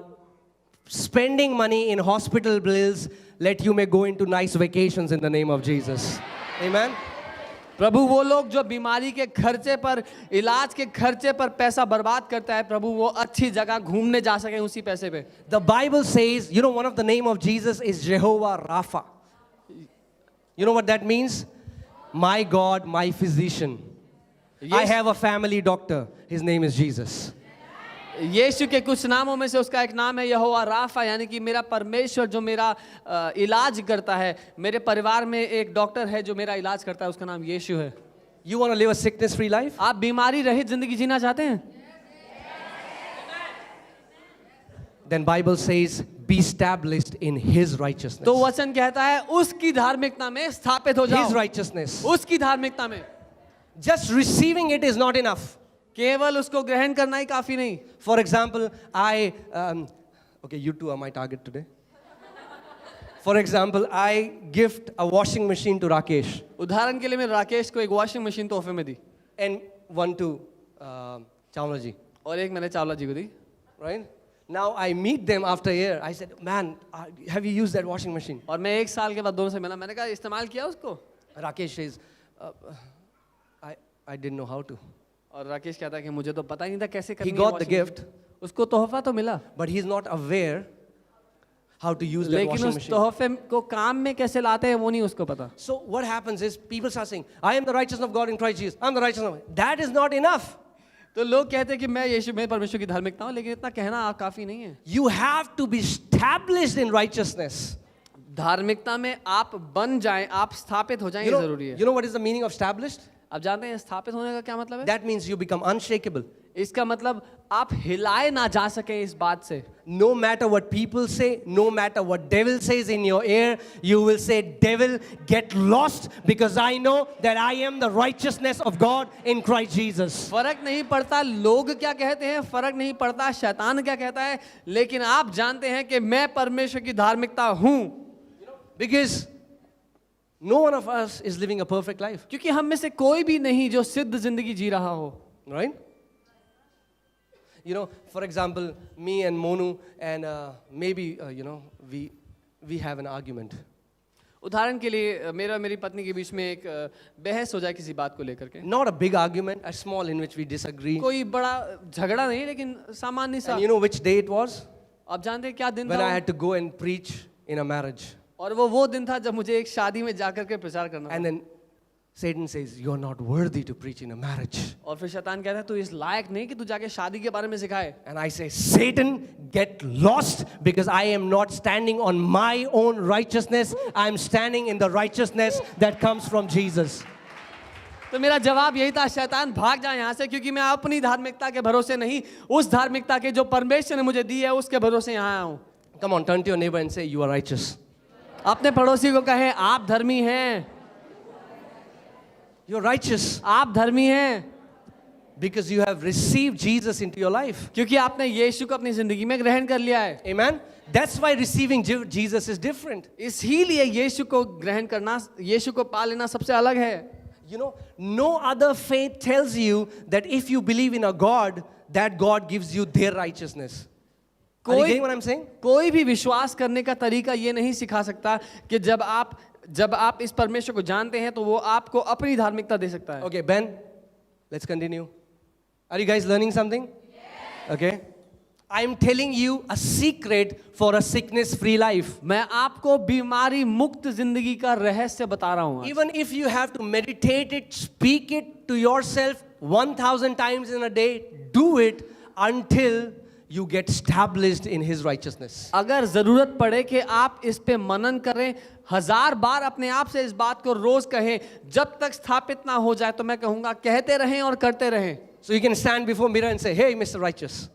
spending money in hospital bills, let you may go into nice vacations in the name of Jesus. Amen? प्रभु वो लोग जो बीमारी के खर्चे पर, इलाज के खर्चे पर पैसा बर्बाद करता है, प्रभु वो अच्छी जगह घूमने जा सके उसी पैसे पे। The Bible says, you know, one of the name of Jesus is Jehovah Rapha. You know what that means? My God, my physician. I Yes. have a family doctor. His name is Jesus. यीशु के कुछ नामों में से उसका एक नाम है यहोवा Rafa, यानी कि मेरा परमेश्वर जो मेरा इलाज करता है। मेरे परिवार में एक डॉक्टर है जो मेरा इलाज करता है, उसका नाम यीशु है। You want to live a sickness-free life? आप बीमारी रहित जिंदगी जीना चाहते हैं? Then Bible says, be established in His righteousness. तो वचन कहता है उसकी धार्मिकता में स्थापित हो His जाओ। righteousness. उसकी धार्मिकता में Just receiving it is not enough. केवल उसको ग्रहण करना ही काफी नहीं। For example, okay, you two are my target today. For example, I gift a washing machine to Rakesh उदाहरण के लिए मैं राकेश को एक वॉशिंग मशीन तोहफे में दी and one to Chawla ji, और एक मैंने चावला जी को दी। right? Now I meet them after a year. I said, man, have you used that washing machine? और मैं एक साल के बाद दोनों से मिला, मैंने कहा इस्तेमाल किया उसको? Rakesh says, I didn't know how to. और राकेश कहता है कि मुझे तो पता ही नहीं था कैसे करनी He है got the washing gift, machine। उसको तोहफा तो मिला, but he's not aware how to use that लेकिन washing उस machine. तोहफे को काम में कैसे लाते हैं वो नहीं उसको पता। So what happens is people start saying, I am the righteousness of God in Christ Jesus. I'm the righteousness of God. That is not enough. तो लोग कहते हैं कि मैं यीशु में परमेश्वर की धार्मिकता हूँ, लेकिन इतना कहना काफी नहीं है। You have to be established in righteousness. धार्मिकता में आप बन जाएं, आप स्थापित हो जाएं, ये जरूरी है। You know what is the meaning of established? आप जानते हैं स्थापित होने का क्या मतलब है? That means you become unshakable. इसका मतलब आप हिलाए ना जा सके इस बात से। No matter what people say, no matter what devil says in your ear, you will say, devil, get lost because I know that I am the righteousness of God in Christ Jesus. फर्क नहीं पड़ता लोग क्या कहते हैं, फर्क नहीं पड़ता शैतान क्या कहता है, लेकिन आप जानते हैं कि मैं परमेश्वर की धार्मिकता हूँ। Because no one of us is living a perfect life, क्योंकि हम में से कोई भी नहीं जो सिद्ध जिंदगी जी रहा हो। right? You know, for example, me and Monu and maybe, we have an argument. उदाहरण के लिए मेरा मेरी पत्नी के बीच में एक बहस हो जाए किसी बात को लेकर के। Not a big argument, a small in which we disagree. कोई बड़ा झगड़ा नहीं, लेकिन सामान्य सा। And you know which day it was? आप जानते हैं क्या दिन When I था? had to go and preach in a marriage. और वो दिन था जब मुझे एक शादी में जाकर के प्रचार करना था। And then Satan says, you're not worthy to preach in a marriage. और फिर शैतान कहता है तू इस लायक नहीं कि तू जाके शादी के बारे में सिखाए। And I say, Satan, get lost because I am not standing on my own righteousness. I am standing in the righteousness that comes from Jesus. तो मेरा जवाब यही था, शैतान भाग जा यहाँ से, क्योंकि मैं अपनी धार्मिकता के भरोसे नहीं, उस धार्मिकता के जो परमेश्वर ने मुझे दी है उसके भरोसे यहाँ आया हूँ। Come on, turn to your neighbor and say, you are righteous. अपने पड़ोसी को कहे आप धर्मी हैं, You're righteous आप धर्मी हैं, because you have received Jesus into your life. क्योंकि आपने यीशु को अपनी जिंदगी में ग्रहण कर लिया है। Amen? That's why receiving Jesus is different. इसीलिए यीशु को ग्रहण करना, यीशु को पा लेना सबसे अलग है। You know, no other faith tells you that if you believe in a God, that God gives you their righteousness. Are you getting what I'm saying? कोई भी विश्वास करने का तरीका ये नहीं सिखा सकता कि जब आप जब आप इस परमेश्वर को जानते हैं तो वो आपको अपनी धार्मिकता दे सकता है. Okay, Ben, let's continue. Are you guys learning something? Yes. Okay. I am telling you a secret for a sickness-free life. मैं आपको बीमारी मुक्त जिंदगी का रहस्य बता रहा हूँ. Even if you have to meditate it, speak it to yourself 1,000 times in a day, do it until you get established in His righteousness. अगर जरूरत पड़े कि आप इस पे मनन करें, 1000 बार अपने आप से इस बात को रोज कहें, जब तक स्थापित ना हो जाए, तो मैं कहूँगा कहते रहें और करते रहें. So you can stand before mirror and say, "Hey, Mr. Righteous."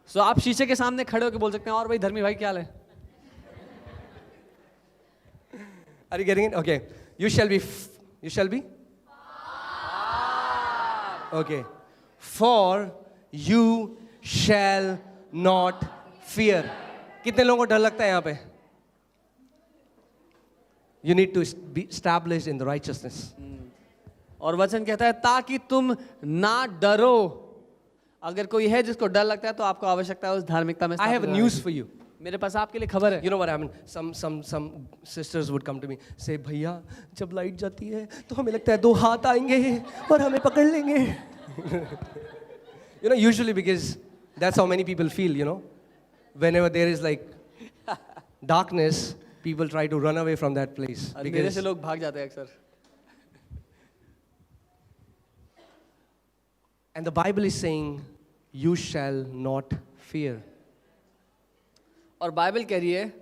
So आप शीशे के सामने खड़े होकर बोल सकते हैं, और भाई धर्मी भाई क्या हाल है? Are you getting it? Okay. You shall be. Okay. For you shall not fear. कितने लोगों को डर लगता है यहाँ पे? You need to be established in the righteousness. और वचन कहता है ताकि तुम ना डरो. अगर कोई है जिसको डर लगता है तो आपको आवश्यकता है उस धार्मिकता में. I have a news for you. मेरे पास आपके लिए खबर है. You know what happened? Some sisters would come to me, say, भैया जब लाइट जाती है तो हमें लगता है 2 हाथ आएंगे और हमें पकड़ लेंगे. You know, usually because that's how many people feel, you know. Whenever there is like darkness, people try to run away from that place. मेरे से लोग भाग जाते हैं अक्सर. And the Bible is saying, you shall not fear. और Bible कह रही है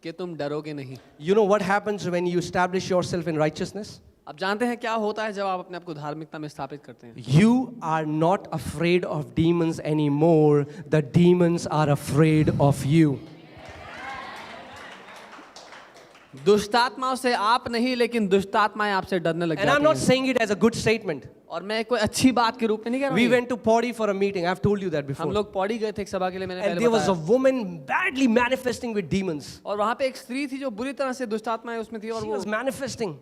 कि तुम डरोगे नहीं. You know what happens when you establish yourself in righteousness? अब जानते हैं क्या होता है जब आप अपने आप को धार्मिकता में स्थापित करते हैं. You are not afraid of demons anymore. The demons are afraid of you. दुष्टात्माओं से आप नहीं, लेकिन दुष्टात्माएं आपसे डरने लग And I'm जाती not हैं. saying it as a good statement. और मैं कोई अच्छी बात के रूप में नहीं कह रहा We हूँ. went to Pori for a meeting. I've told you that हम before. लोग पौड़ी गए थे एक सभा के लिए, मैंने And पहले there was a बताया. woman badly manifesting with demons. और वहाँ पे एक स्त्री थी जो बुरी तरह से दुष्टात्माएं उसमें थी, और She वो was manifesting.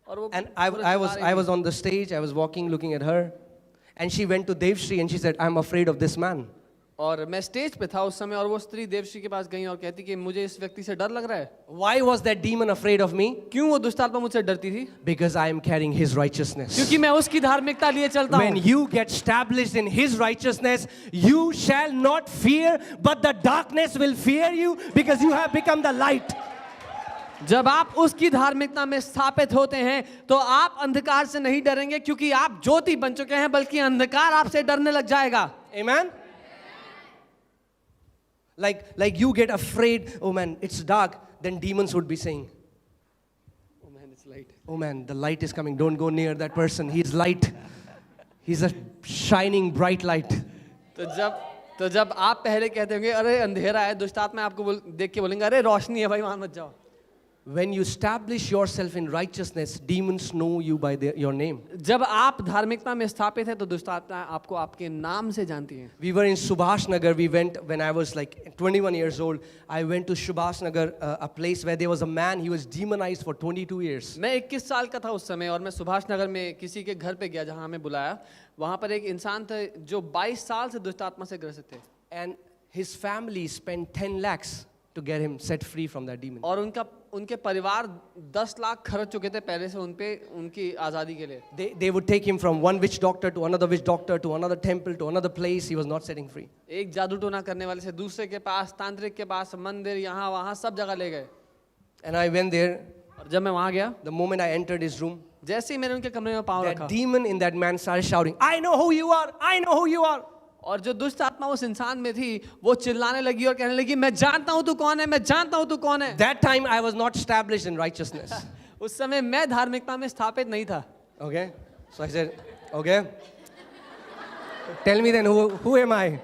और वो And पूरा I चिल्ला रही was थी. on the stage. I was walking, looking at her. And she went to Devshri and she said, "I'm afraid of this man." और मैं स्टेज पे था उस समय, और वो स्त्री देवश्री के पास गई और कहती कि मुझे इस व्यक्ति से डर लग रहा है. Why was that demon afraid of me? क्यों वो दुष्टात्मा मुझसे डरती थी? Because I am carrying his righteousness. क्योंकि मैं उसकी धार्मिकता लिए चलता When हूँ. you get established in his righteousness, you shall not fear, but the darkness will fear you because you have become the light. जब आप उसकी धार्मिकता में स्थापित होते हैं तो आप अंधकार से नहीं डरेंगे, क्योंकि आप ज्योति बन चुके हैं, बल्कि अंधकार आपसे डरने लग जाएगा. Amen? Like you get afraid, oh man, it's dark, then demons would be saying, Oh man, it's light. oh man, the light is coming, don't go near that person, he's light. He's a shining bright light. तो जब आप पहले कहते होंगे अरे अंधेरा है, दुष्टात्मा आपको देख के बोलेंगे अरे रोशनी है भाई, वहां मत जाओ. When you establish yourself in righteousness, demons know you by your name. जब आप धार्मिकता में स्थापित हैं तो दुष्टात्मा आपको आपके नाम से जानती हैं. We were in Subhash Nagar. We went when I was like 21 years old. I went to Subhash Nagar, a place where there was a man. He was demonized for 22 years. मैं 21 साल का था उस समय, और मैं सुभाष नगर में किसी के घर पे गया जहां हमें बुलाया. वहां पर एक इंसान था जो 22 साल से दुष्टात्मा से ग्रसित थे. And his family spent 10 lakhs to get him set free from that demon. और उनके परिवार 10 लाख खर्च चुके थे पहले से उनकी आज़ादी के लिए. They would take him from one witch doctor to another witch doctor to another temple to another place. He was not setting free. एक जादू टोना करने वाले से दूसरे के पास, तांत्रिक के पास, मंदिर, यहाँ वहाँ सब जगह ले गए. And I went there. और जब मैं वहाँ गया, The moment I entered his room, जैसे ही मैंने उनके कमरे में पाँव that रखा, demon in that man started shouting, "I know who you are! I know who you are!" और जो दुष्ट आत्मा उस इंसान में थी वो चिल्लाने लगी और कहने लगी मैं जानता हूँ तू कौन है, मैं जानता हूँ तू कौन है. That time I was not established in righteousness. उस समय मैं धार्मिकता में स्थापित नहीं था. Okay? So I said, okay. Tell me then, who am I?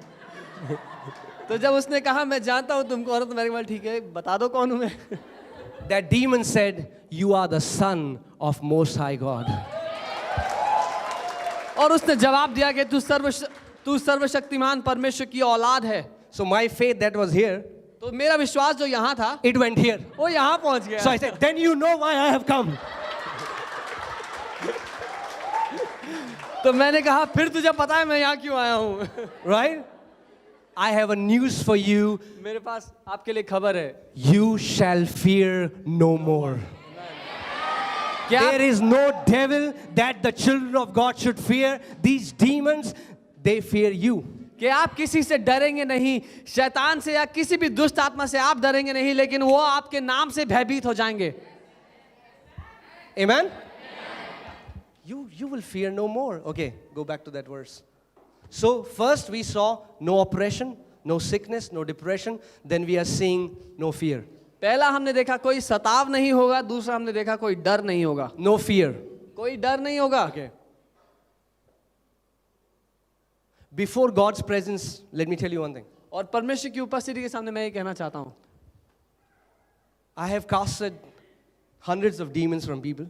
तो जब उसने कहा मैं जानता हूँ तुम कौन हो, तो मैंने कहा ठीक है बता दो कौन हूँ मैं. That demon said, "You are the son of Most High God." और उसने जवाब दिया कि तू सर्वशक्तिमान परमेश्वर की औलाद है. So my faith that was here, तो मेरा विश्वास जो यहाँ था it went here. वो यहाँ पहुँच गया. So I said, then you know why I have come. तो मैंने कहा फिर तुझे पता है मैं यहाँ क्यों आया हूँ. Right? I have a news for you. मेरे पास आपके लिए खबर है. You shall fear no more. क्या There is no devil that the children of God should fear. These demons, they fear you. कि आप किसी से डरेंगे नहीं, शैतान से या किसी भी दुष्ट आत्मा से आप डरेंगे नहीं, लेकिन वो आपके नाम से भयभीत हो जाएंगे। Amen? You will fear no more. Okay, go back to that verse. So first we saw no oppression, no sickness, no depression. Then we are seeing no fear. पहला हमने देखा कोई सताव नहीं होगा, दूसरा हमने देखा कोई डर नहीं होगा। No fear. कोई डर नहीं होगा। Okay. Before God's presence, let me tell you one thing. और परमेश्वर की उपस्थिति के सामने मैं ये कहना चाहता हूँ, I have casted hundreds of demons from people.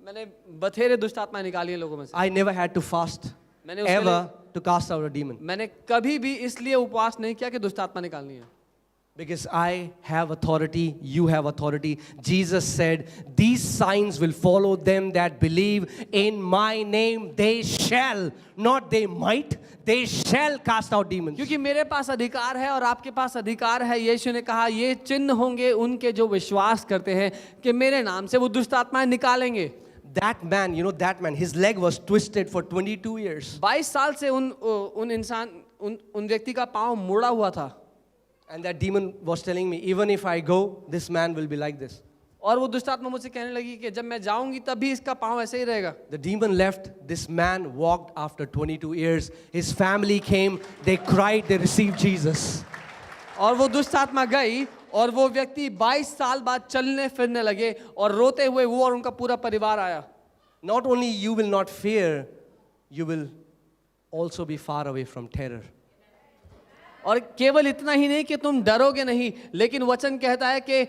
मैंने बथेरे दुष्ट आत्माएं निकाली हैं लोगों में से। I never had to fast मैंने उसके ever to cast out a demon. मैंने कभी भी इसलिए उपवास नहीं किया कि दुष्ट आत्मा निकालनी है। Because I have authority, you have authority. Jesus said, these signs will follow them that believe in my name. They shall, not they might, they shall cast out demons. क्योंकि मेरे पास अधिकार है और आपके पास अधिकार है। यीशु ने कहा ये चिन्ह होंगे उनके जो विश्वास करते हैं कि मेरे नाम से वो दुष्ट आत्माएं निकालेंगे। That man, that man, his leg was twisted for 22 years. 22 साल से उन व्यक्ति का पांव मुड़ा हुआ था। And that demon was telling me, even if I go, this man will be like this. और वो दुष्ट आत्मा मुझसे कहने लगी कि जब मैं जाऊंगी तब भी इसका पांव ऐसे ही रहेगा। The demon left. This man walked after 22 years. His family came. They cried. They received Jesus. और वो दुष्ट आत्मा गई और वो व्यक्ति 22 साल बाद चलने फिरने लगे और रोते हुए वो और उनका पूरा परिवार आया। Not only you will not fear, you will also be far away from terror. और केवल इतना ही नहीं कि तुम डरोगे नहीं, लेकिन वचन कहता है कि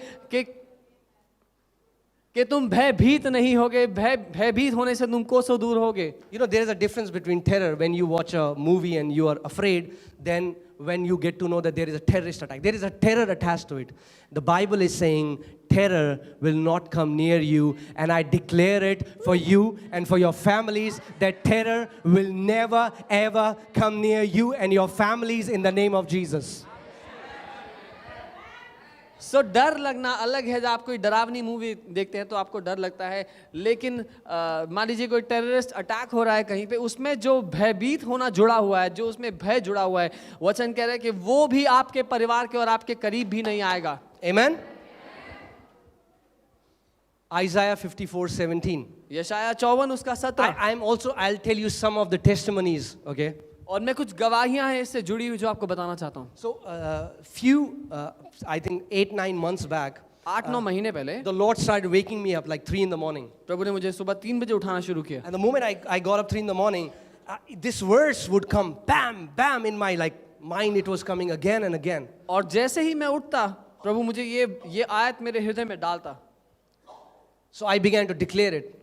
तुम भयभीत नहीं होगे, भयभीत होने से तुम कोसों दूर होगे। There is a difference between terror when you watch a movie and you are afraid, then when you get to know that there is a terrorist attack. There is a terror attached to it. The Bible is saying terror will not come near you, and I declare it for you and for your families that terror will never ever come near you and your families in the name of Jesus. सो डर लगना अलग है। जब आप कोई डरावनी movie देखते हैं तो आपको डर लगता है, लेकिन मान लीजिए कोई टेररिस्ट अटैक हो रहा है कहीं पे, उसमें जो भयभीत होना जुड़ा हुआ है, जो उसमें भय जुड़ा हुआ है, वचन कह रहा है कि वो भी आपके परिवार के और आपके करीब भी नहीं आएगा। Amen? Isaiah 54:17. यशाया 54 उसका 17। I'll tell you some of the testimonies, okay? और मैं कुछ गवाहियां हैं इससे जुड़ी हुई जो आपको बताना चाहता हूँ। So, I think 8-9 months back, 8-9 महीने पहले the Lord started waking me up like 3 in the morning. प्रभु ने मुझे सुबह 3 बजे उठाना शुरू किया। And the moment I got up 3 in the morning, this verse would come, bam, bam, in my mind. It was coming again and again. और जैसे ही मैं उठता, प्रभु मुझे ये आयत मेरे हृदय में डालता। So I began to declare it.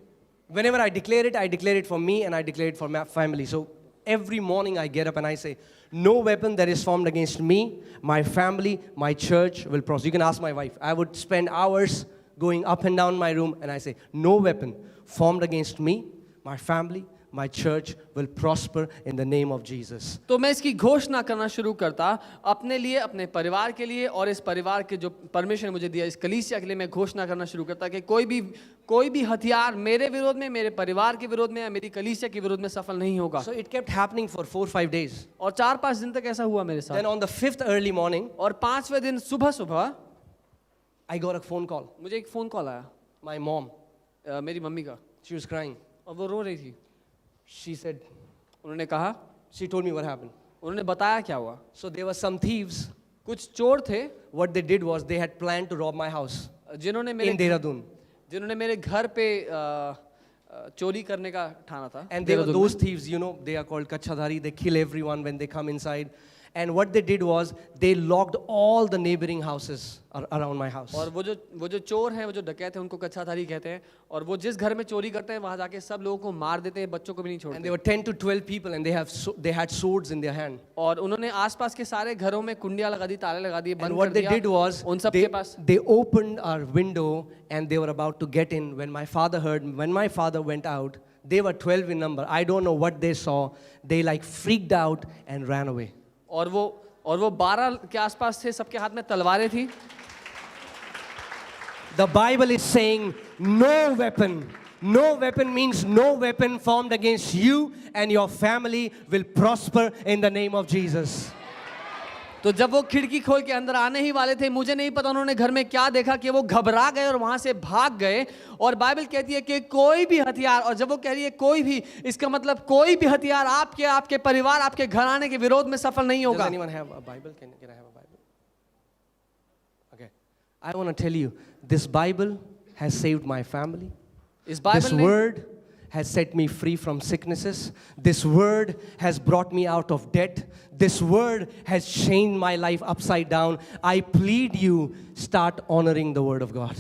Whenever I declare it for me and I declare it for my family. So every morning I get up and I say, no weapon that is formed against me, my family, my church will prosper. You can ask my wife. I would spend hours going up and down my room and I say, no weapon formed against me, my family, my church will prosper in the name of Jesus. तो मैं इसकी घोषणा करना शुरू करता अपने लिए, अपने परिवार के लिए और इस परिवार के जो परमेश्वर ने मुझे दिया, इस कलीसिया के लिए मैं घोषणा करना शुरू करता कि कोई भी हथियार मेरे विरोध में, मेरे परिवार के विरोध में या मेरी कलीसिया के विरोध में सफल नहीं होगा। So it kept happening for 4-5 days. और 4-5 दिन तक ऐसा हुआ मेरे साथ। Then on the 5th early morning, और 5वें दिन सुबह I got a phone call. मुझे एक फोन कॉल आया, My mom, मेरी मम्मी का, she was crying. और वो रो रही थी। She said, उन्होंने कहा, she told me what happened. उन्होंने बताया क्या हुआ। So there were some thieves. कुछ चोर थे, What they did was they had planned to rob my house जिन्होंने in Dehradun. मेरे घर पे चोरी करने का ठाना था। And they were those thieves, they are called kachadhari. They kill everyone when they come inside. And what they did was they locked all the neighboring houses around my house. और वो जो चोर हैं, वो जो डकैत हैं, उनको कच्छाधारी कहते हैं। और वो जिस घर में चोरी करते हैं वहाँ जाके सब लोगों को मार देते हैं, बच्चों को भी नहीं छोड़ते। And there were 10 to 12 people and they had swords in their hand. और उन्होंने आसपास के सारे घरों में कुंडियाँ लगा दी, ताले लगा दिए, बंद कर दिया। And what they did was उन सब के पास they opened our window and they were about to get in. When my father went out, they were 12 in number. I don't know what they saw. They freaked out and ran away. और वो 12 के आसपास थे, सबके हाथ में तलवारें थी। The Bible is saying no weapon No weapon means no weapon formed against you and your family will prosper in the name of Jesus. तो जब वो खिड़की खोल के अंदर आने ही वाले थे, मुझे नहीं पता उन्होंने घर में क्या देखा कि वो घबरा गए और वहां से भाग गए। और बाइबल कहती है कि कोई भी हथियार, और जब वो कह रही है कोई भी, इसका मतलब कोई भी हथियार आपके परिवार, आपके घराने के विरोध में सफल नहीं Does होगा। anyone have a Bible? Can I have a Bible? Okay. I want to tell you, this Bible has saved my family. इस This बाइबल ने word has set me free from sicknesses. This word has brought me out of debt. This word has changed my life upside down. I plead you, start honoring the word of God.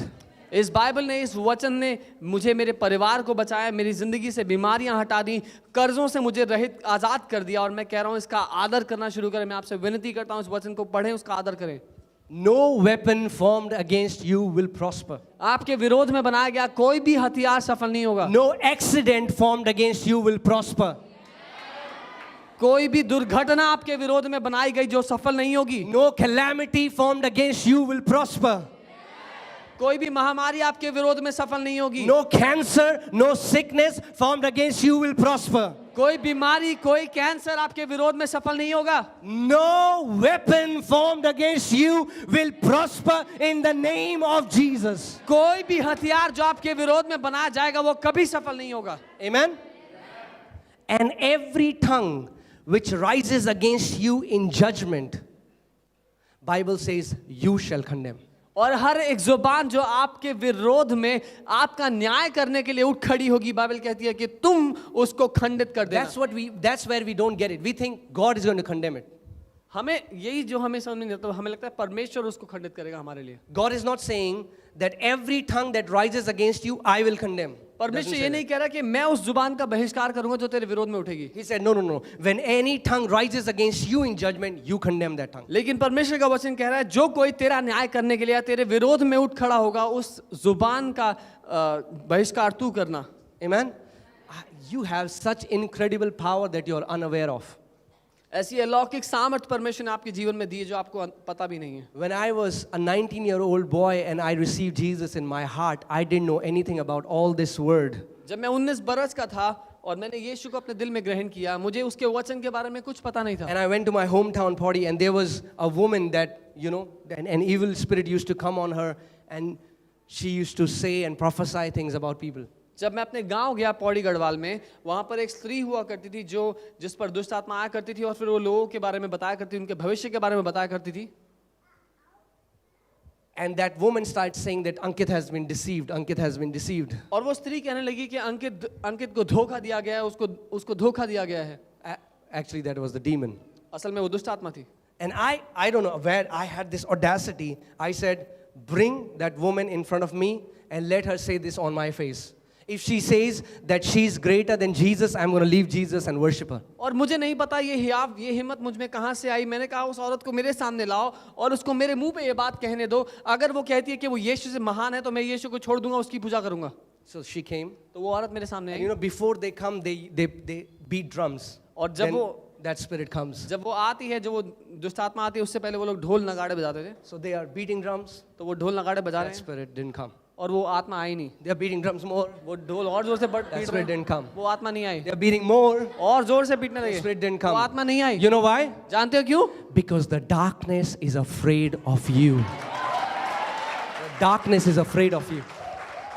इस Bible ने, इस वचन ने मुझे, मेरे परिवार को बचाया, मेरी जिंदगी से बीमारियां हटा दी, कर्जों से मुझे रहित आजाद कर दिया। और मैं कह रहा हूं इसका आदर करना शुरू करें। मैं आपसे विनती करता हूं इस वचन को पढ़ें, उसका आदर करें। No weapon formed against you will prosper. आपके विरोध में बनाया गया कोई भी हथियार सफल नहीं होगा। No accident formed against you will prosper. कोई भी दुर्घटना आपके विरोध में बनाई गई जो सफल नहीं होगी। No calamity formed against you will prosper. कोई भी महामारी आपके विरोध में सफल नहीं होगी। No cancer, no sickness formed against you will prosper. कोई बीमारी, कोई कैंसर आपके विरोध में सफल नहीं होगा। No weapon formed against you will prosper in the name of Jesus. कोई भी हथियार जो आपके विरोध में बनाया जाएगा वो कभी सफल नहीं होगा। Amen. And every tongue which rises against you in judgment, Bible says, you shall condemn. और हर एक जुबान जो आपके विरोध में आपका न्याय करने के लिए उठ खड़ी होगी, बाइबल कहती है कि तुम उसको खंडित कर देना। That's where we don't get it. We think God is going to condemn it. हमें यही जो हमें समझ में नहीं आता, हमें लगता है परमेश्वर उसको खंडित करेगा हमारे लिए। God is not saying that every tongue that rises against you, I will condemn. परमेश्वर ये नहीं कह रहा कि मैं उस जुबान का बहिष्कार करूंगा जो तेरे विरोध में उठेगी। He said, no. When any tongue rises against you in judgment, you condemn that tongue. लेकिन परमेश्वर का वचन कह रहा है जो कोई तेरा न्याय करने के लिए तेरे विरोध में उठ खड़ा होगा, उस जुबान का बहिष्कार तू करना। Amen. You have such incredible power that you are unaware of. ऐसी अलौकिक सामर्थ परमेश्वर ने आपके जीवन में दी है जो आपको पता भी नहीं है। When I was a 19-year-old boy and I received Jesus in my heart, I didn't know anything about all this word. जब मैं 19 बरस का था और मैंने यीशु को अपने दिल में ग्रहण किया, मुझे उसके वचन के बारे में कुछ पता नहीं था। And I went to my hometown party and there was a woman that, an evil spirit used to come on her and she used to say and prophesy things about people. जब मैं अपने गांव गया पौड़ी गढ़वाल में, वहां पर एक स्त्री हुआ करती थी जिस पर दुष्ट आत्मा आया करती थी और फिर वो लोगों के बारे में बताया करती थी, उनके भविष्य के बारे में बताया करती थी। And that woman started saying that Ankit has been deceived. Ankit has been deceived. और वो स्त्री कहने लगी कि अंकित को धोखा दिया गया है, उसको धोखा दिया गया है। Actually, that was the demon. असल में वो दुष्ट आत्मा थी। And I don't know where I had this audacity. I said, bring that woman in front of me and let her say this on my face. If she says that she's greater than Jesus, I'm going to leave Jesus and worship her. और मुझे नहीं पता ये हिम्मत मुझ में कहाँ से आई। मैंने कहा उस औरत को मेरे सामने लाओ और उसको मेरे मुंह पे ये बात कहने दो। अगर वो कहती है कि वो यीशु से महान है तो मैं यीशु को छोड़ दूंगा, उसकी पूजा करूंगा। So she came. तो वो औरत मेरे सामने आई। And before they come, they beat drums. और जब वो that spirit comes. जब वो आती है, जब वो दुष्ट आत्मा आती है, उससे पहले वो लोग ढोल नगाड़े बजाते थे। So they are beating drums. तो वो ढोल नगाड़े बजा रहे That हैं spirit didn't come. और वो आत्मा आई नहीं। They are beating drums more. वो ढोल और जोर से That पीट spirit रहे didn't come. वो आत्मा नहीं आई। They are beating more. और जोर से पीटने That लगे, spirit didn't वो come. आत्मा नहीं आई। You know why? जानते हो क्यों? Because the darkness is afraid of you. The darkness is afraid of you.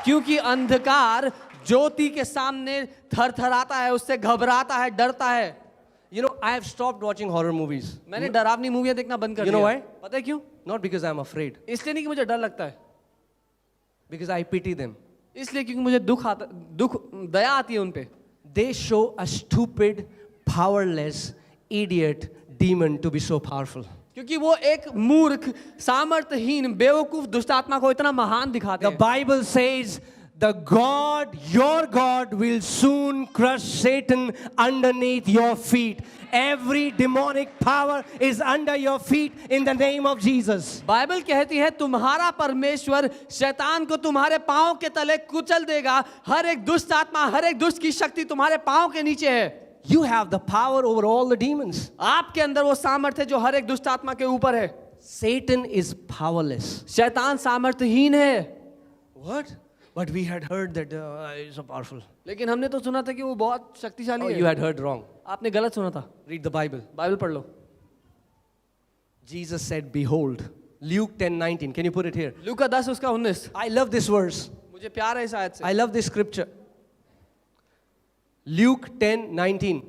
क्योंकि अंधकार ज्योति के सामने थरथराता है, उससे घबराता है, डरता है। I have stopped watching horror movies. मैंने डरावनी मूवियां देखना बंद कर दिया। You know why? पता है क्यों? Not because I'm afraid. इसलिए नहीं कि मुझे डर लगता है, Because I pity them. इसलिए क्योंकि मुझे दया आती है उन पे। They show a stupid, powerless, idiot demon to be so powerful. क्योंकि वो एक मूर्ख, सामर्थहीन, बेवकूफ दुष्ट आत्मा को इतना महान दिखाते The हैं। Bible says, your God will soon crush Satan underneath your feet. Every demonic power is under your feet in the name of Jesus. Bible कहती है तुम्हारा परमेश्वर शैतान को तुम्हारे पांव के तले कुचल देगा। हर एक दुष्ट आत्मा, हर एक दुष्ट की शक्ति तुम्हारे पांव के नीचे है। You have the power over all the demons. आपके अंदर वो सामर्थ्य है जो हर एक दुष्ट आत्मा के ऊपर है। Satan is powerless. शैतान सामर्थहीन है। What? But we had heard that it's so powerful. लेकिन हमने तो सुना था कि वो बहुत शक्तिशाली Oh, है। you had heard wrong. आपने गलत सुना था। Read the Bible. बाइबल पढ़ लो। Jesus said, behold. Luke 10:19. Can you put it here? लूका 10 उसका 19। I love this verse. मुझे प्यार है इस आयत से। I love this scripture. Luke 10:19.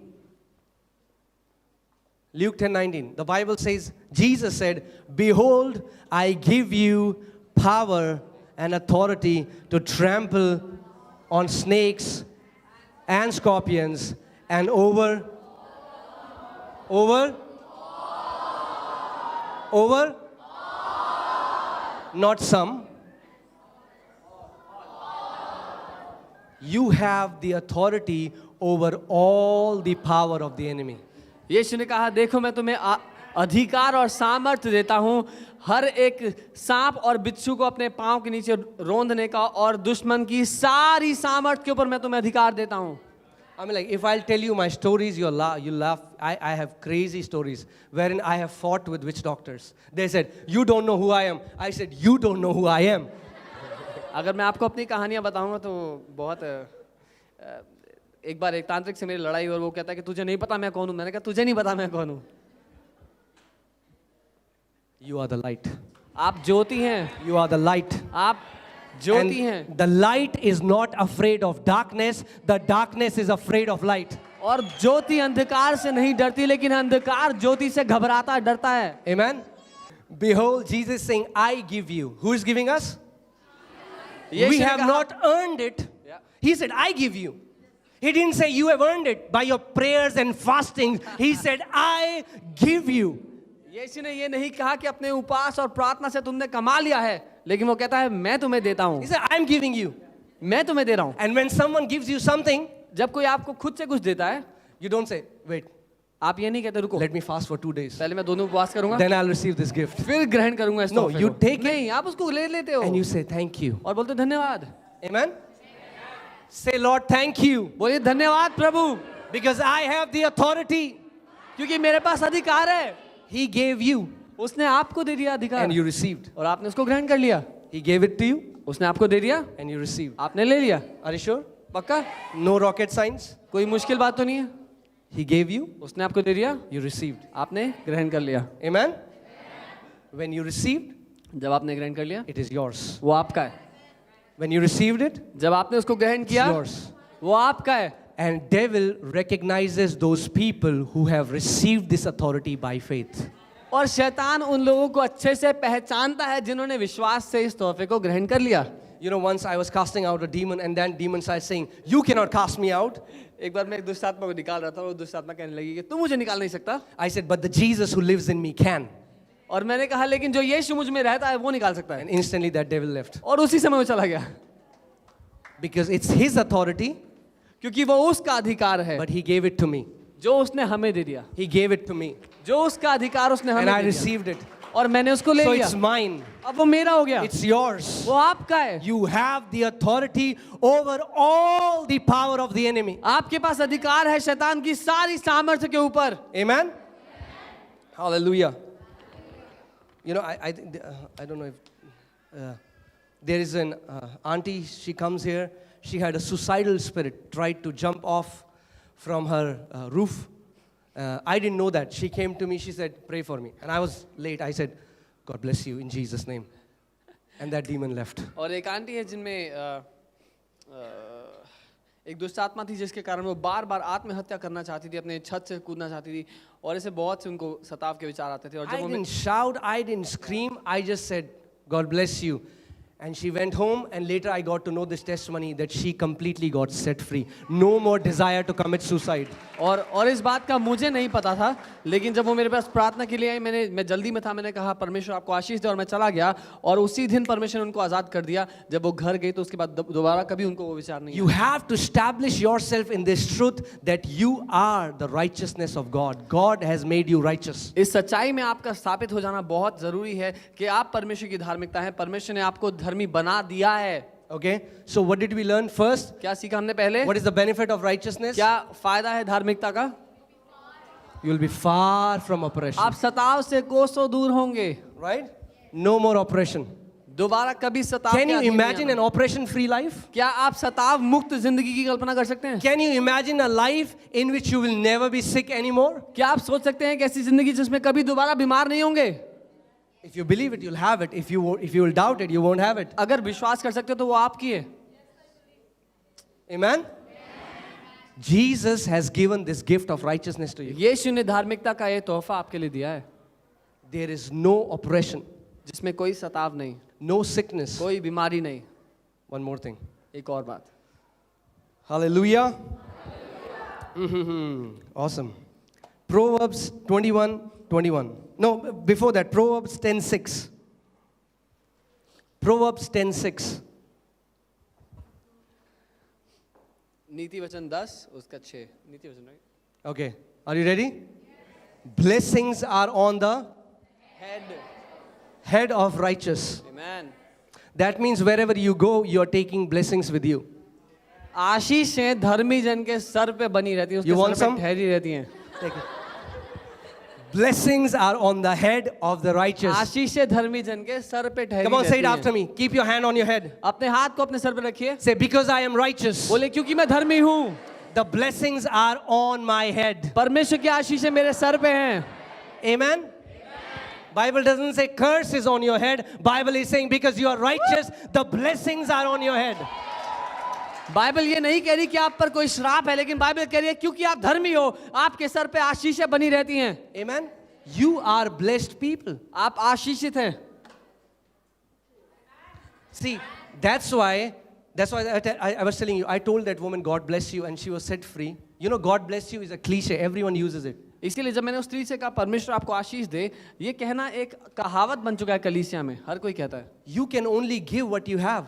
Luke 10:19. The Bible says, Jesus said, behold, I give you power and authority to trample on snakes and scorpions and over not some. You have the authority over all the power of the enemy. यीशु ने कहा, देखो मैं तुम्हें अधिकार और सामर्थ्य देता हूँ हर एक सांप और बिच्छू को अपने पांव के नीचे रोंदने का, और दुश्मन की सारी सामर्थ्य के ऊपर मैं तुम्हें अधिकार देता हूँ। I mean, like, if I'll tell you my stories, you'll laugh. I have crazy stories wherein I have fought with witch doctors. They said, you don't know who I am. I said, you don't know who I am. अगर मैं आपको अपनी कहानियां बताऊंगा तो बहुत एक बार एक तांत्रिक से मेरी लड़ाई, और वो कहता है कि तुझे नहीं पता मैं कौन हूं। मैंने कहा तुझे नहीं पता मैं कौन हूं। You are the light. आप ज्योति हैं। You are the light. आप ज्योति हैं। And the light is not afraid of darkness. The darkness is afraid of light. और ज्योति अंधकार से नहीं डरती, लेकिन अंधकार ज्योति से घबराता डरता है। Amen. Behold, Jesus saying, I give you. Who is giving us? We have not earned it. Yeah. He said, I give you. He didn't say you have earned it by your prayers and fasting. He said, I give you. यीशु ने ये नहीं कहा कि अपने उपास और प्रार्थना से तुमने कमा लिया है, लेकिन वो कहता है मैं तुम्हें देता हूँ। He said, I'm giving you. मैं तुम्हें दे रहा हूँ। And when someone gives you something, जब कोई आपको खुद से कुछ देता है, you don't say, wait, आप ये नहीं कहते रुको, let me fast for 2 days. पहले मैं दोनों उपवास करूंगा, Then I'll receive this gift. फिर ग्रहण करूंगा इस No, तोहफे you को। take it नहीं, आप उसको ले लेते हो and you say, thank you. और बोलते हो धन्यवाद। Amen? Say, Lord, thank you. बोलिए धन्यवाद प्रभु, Because I have the authority. क्योंकि मेरे पास अधिकार है। He gave you उसने आपको दे दिया अधिकार, and you received. और आपने उसको ग्रहण कर लिया। He gave it to you उसने आपको दे दिया, and you received. आपने ले लिया। Are you sure? पक्का? No rocket science. कोई मुश्किल बात तो नहीं है। He gave you, उसने आपको दे दिया, you received. आपने ग्रहण कर लिया। Amen? When you received, जब आपने ग्रहण कर लिया, it is yours. वो आपका है। When you received it, जब आपने उसको ग्रहण it's किया, yours. वो आपका है। And devil recognizes those people who have received this authority by faith. और शैतान उन लोगों को अच्छे से पहचानता है जिन्होंने विश्वास से इस तोहफे को ग्रहण कर लिया। You know, once I was casting out a demon and then demon started saying, you cannot cast me out. एक बार मैं एक दुष्ट आत्मा को निकाल रहा था, और दुष्ट आत्मा कहने लगी कि तू मुझे निकाल नहीं सकता। I said, but the Jesus who lives in me can. और मैंने कहा लेकिन जो यीशु मुझ में रहता है वो निकाल सकता है। And instantly that devil left. और उसी समय वो चला गया, Because it's his authority, क्योंकि वो उसका अधिकार है, but he gave it to me. जो उसने हमें दे दिया। He gave it to me. जो उसका अधिकार उसने हमें And I दे दिया, received it. और मैंने उसको ले So लिया। it's mine. अब वो मेरा हो गया, It's yours. वो आपका है। You have the authority over all the power of the enemy. आपके पास अधिकार है शैतान की सारी सामर्थ्य के ऊपर। Amen? Hallelujah. You know, I don't know if there is an auntie, she comes here, she had a suicidal spirit, tried to jump off from her roof. I didn't know that. She came to me, she said, pray for me. And I was late. I said, God bless you in Jesus' name. And that demon left. और एक aunty है जिनमें एक दुष्ट आत्मा थी जिसके कारण वो बार बार आत्महत्या करना चाहती थी, अपने छत से कूदना चाहती थी, और ऐसे बहुत से उनको सताव के विचार आते थे। और I जब वो didn't shout, I didn't scream, I just said, God bless you. And she went home, and later I got to know this testimony that she completely got set free. No more desire to commit suicide. और इस बात का मुझे नहीं पता था, लेकिन जब वो मेरे पास प्रार्थना के लिए आई, मैं जल्दी में था, मैंने कहा परमेश्वर आपको आशीष दे, और मैं चला गया, और उसी दिन परमेश्वर ने उनको आज़ाद कर दिया। जब वो घर गई तो उसके बाद दोबारा कभी उनको वो विचार नहीं You have to establish yourself in this truth that you are the righteousness of God. God has made you righteous. इस सच्चाई में आपका स्थापित हो जाना बहुत ज़रूरी है कि आप परमेश्वर की धार्मिकता है, परमेश्वर ने आपको धर्मी बना दिया है। Okay? So what did we learn first? क्या सीखा हमने पहले? What is the benefit of righteousness? क्या फायदा है धार्मिकता का? You will be far from oppression. आप सताव से कोसों दूर होंगे। Right? No more oppression. दोबारा कभी सताव Can के you अधीन नहीं imagine आना। an oppression free life? क्या आप सताव मुक्त जिंदगी की कल्पना कर सकते हैं? Can you imagine a life in which you will never be sick anymore? क्या आप सोच सकते हैं कि ऐसी जिंदगी जिसमें कभी दोबारा बीमार नहीं होंगे? If you believe it, you'll have it. If you will doubt it, you won't have it. अगर विश्वास कर सकते हो तो वो आपकी है। Amen? Jesus has given this gift of righteousness to you. यीशु ने धार्मिकता का ये तोहफा आपके लिए दिया है, There is no oppression, जिसमें कोई सताव नहीं, no sickness. कोई बीमारी नहीं। One more thing. एक और बात, Hallelujah. Awesome. Proverbs 21:21. No, before that, Proverbs 10:6. Proverbs 10:6. नीति वचन 10 उसका 6, नीति वचन right? Okay. Are you ready? Blessings are on the head of righteous. Amen. That means wherever you go, you are taking blessings with you. आशीषें धर्मी जन के sir पे बनी रहती हैं, You उसके want सर पे some? ठहरी रहती हैं। Take it. Blessings are on the head of the righteous. आशीषें धर्मी जन के सर पे ठहरी Come on, say it रहती after हैं। me. Keep your hand on your head. अपने हाथ को अपने सर पे रखिए, Say, because I am righteous, बोले क्योंकि मैं धर्मी हूँ, the blessings are on my head. परमेश्वर की आशीषें मेरे सर पे हैं। Amen? Bible doesn't say curse is on your head. Bible is saying because you are righteous, the blessings are on your head. Bible ये नहीं कह रही कि आप पर कोई श्राप है, लेकिन बाइबल कह रही है क्योंकि आप धर्मी हो, आपके सर पे आशीषें बनी रहती हैं। Amen? You are blessed people. आप आशीषित हैं। See, that's why I was telling you, I told that woman, God bless you, and she was set free. You know, God bless you is a cliche. Everyone uses it. इसीलिए जब मैंने उस स्त्री से कहा परमेश्वर आपको आशीष दे, ये कहना एक कहावत बन चुका है कलीसिया में, हर कोई कहता है। You can only give what you have.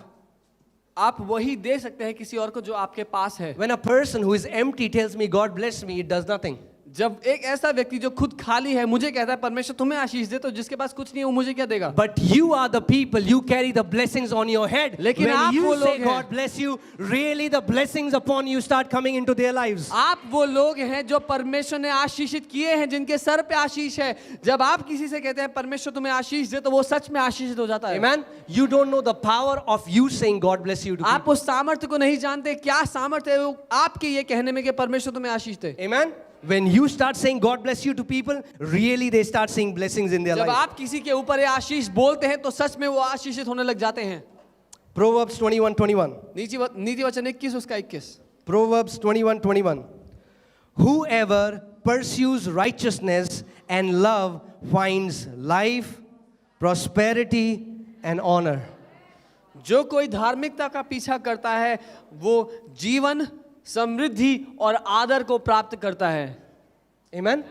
आप वही दे सकते हैं किसी और को जो आपके पास है। When a person who is empty tells me, God bless me, it does nothing. जब एक ऐसा व्यक्ति जो खुद खाली है मुझे कहता है परमेश्वर तुम्हें आशीष दे, तो जिसके पास कुछ नहीं है वो मुझे क्या देगा? But you are the people, you carry the blessings on your head. लेकिन When आप you वो say लोग हैं। God bless you, really the blessings upon you start coming into their lives. आप वो लोग हैं जो परमेश्वर ने आशीषित किए हैं, जिनके सर पे आशीष है। जब आप किसी से कहते हैं परमेश्वर तुम्हें आशीष दे, तो वो सच में आशीषित हो जाता है। Amen? You don't know the power of you saying God bless you to आप people. उस सामर्थ्य को नहीं जानते, क्या सामर्थ्य है वो आपके ये कहने में कि परमेश्वर तुम्हें आशीष दे। Amen? When you start saying God bless you to people, really they start seeing blessings in their जब life. आप किसी के ऊपर ये आशीष बोलते हैं तो सच में वो आशीषित होने लग जाते हैं। Proverbs 21:21. नीति वचन 21 उसका 21। Proverbs 21:21. Whoever pursues righteousness and love finds life, prosperity and honor. जो कोई धार्मिकता का पीछा करता है वो जीवन, समृद्धि और आदर को प्राप्त करता है। Amen?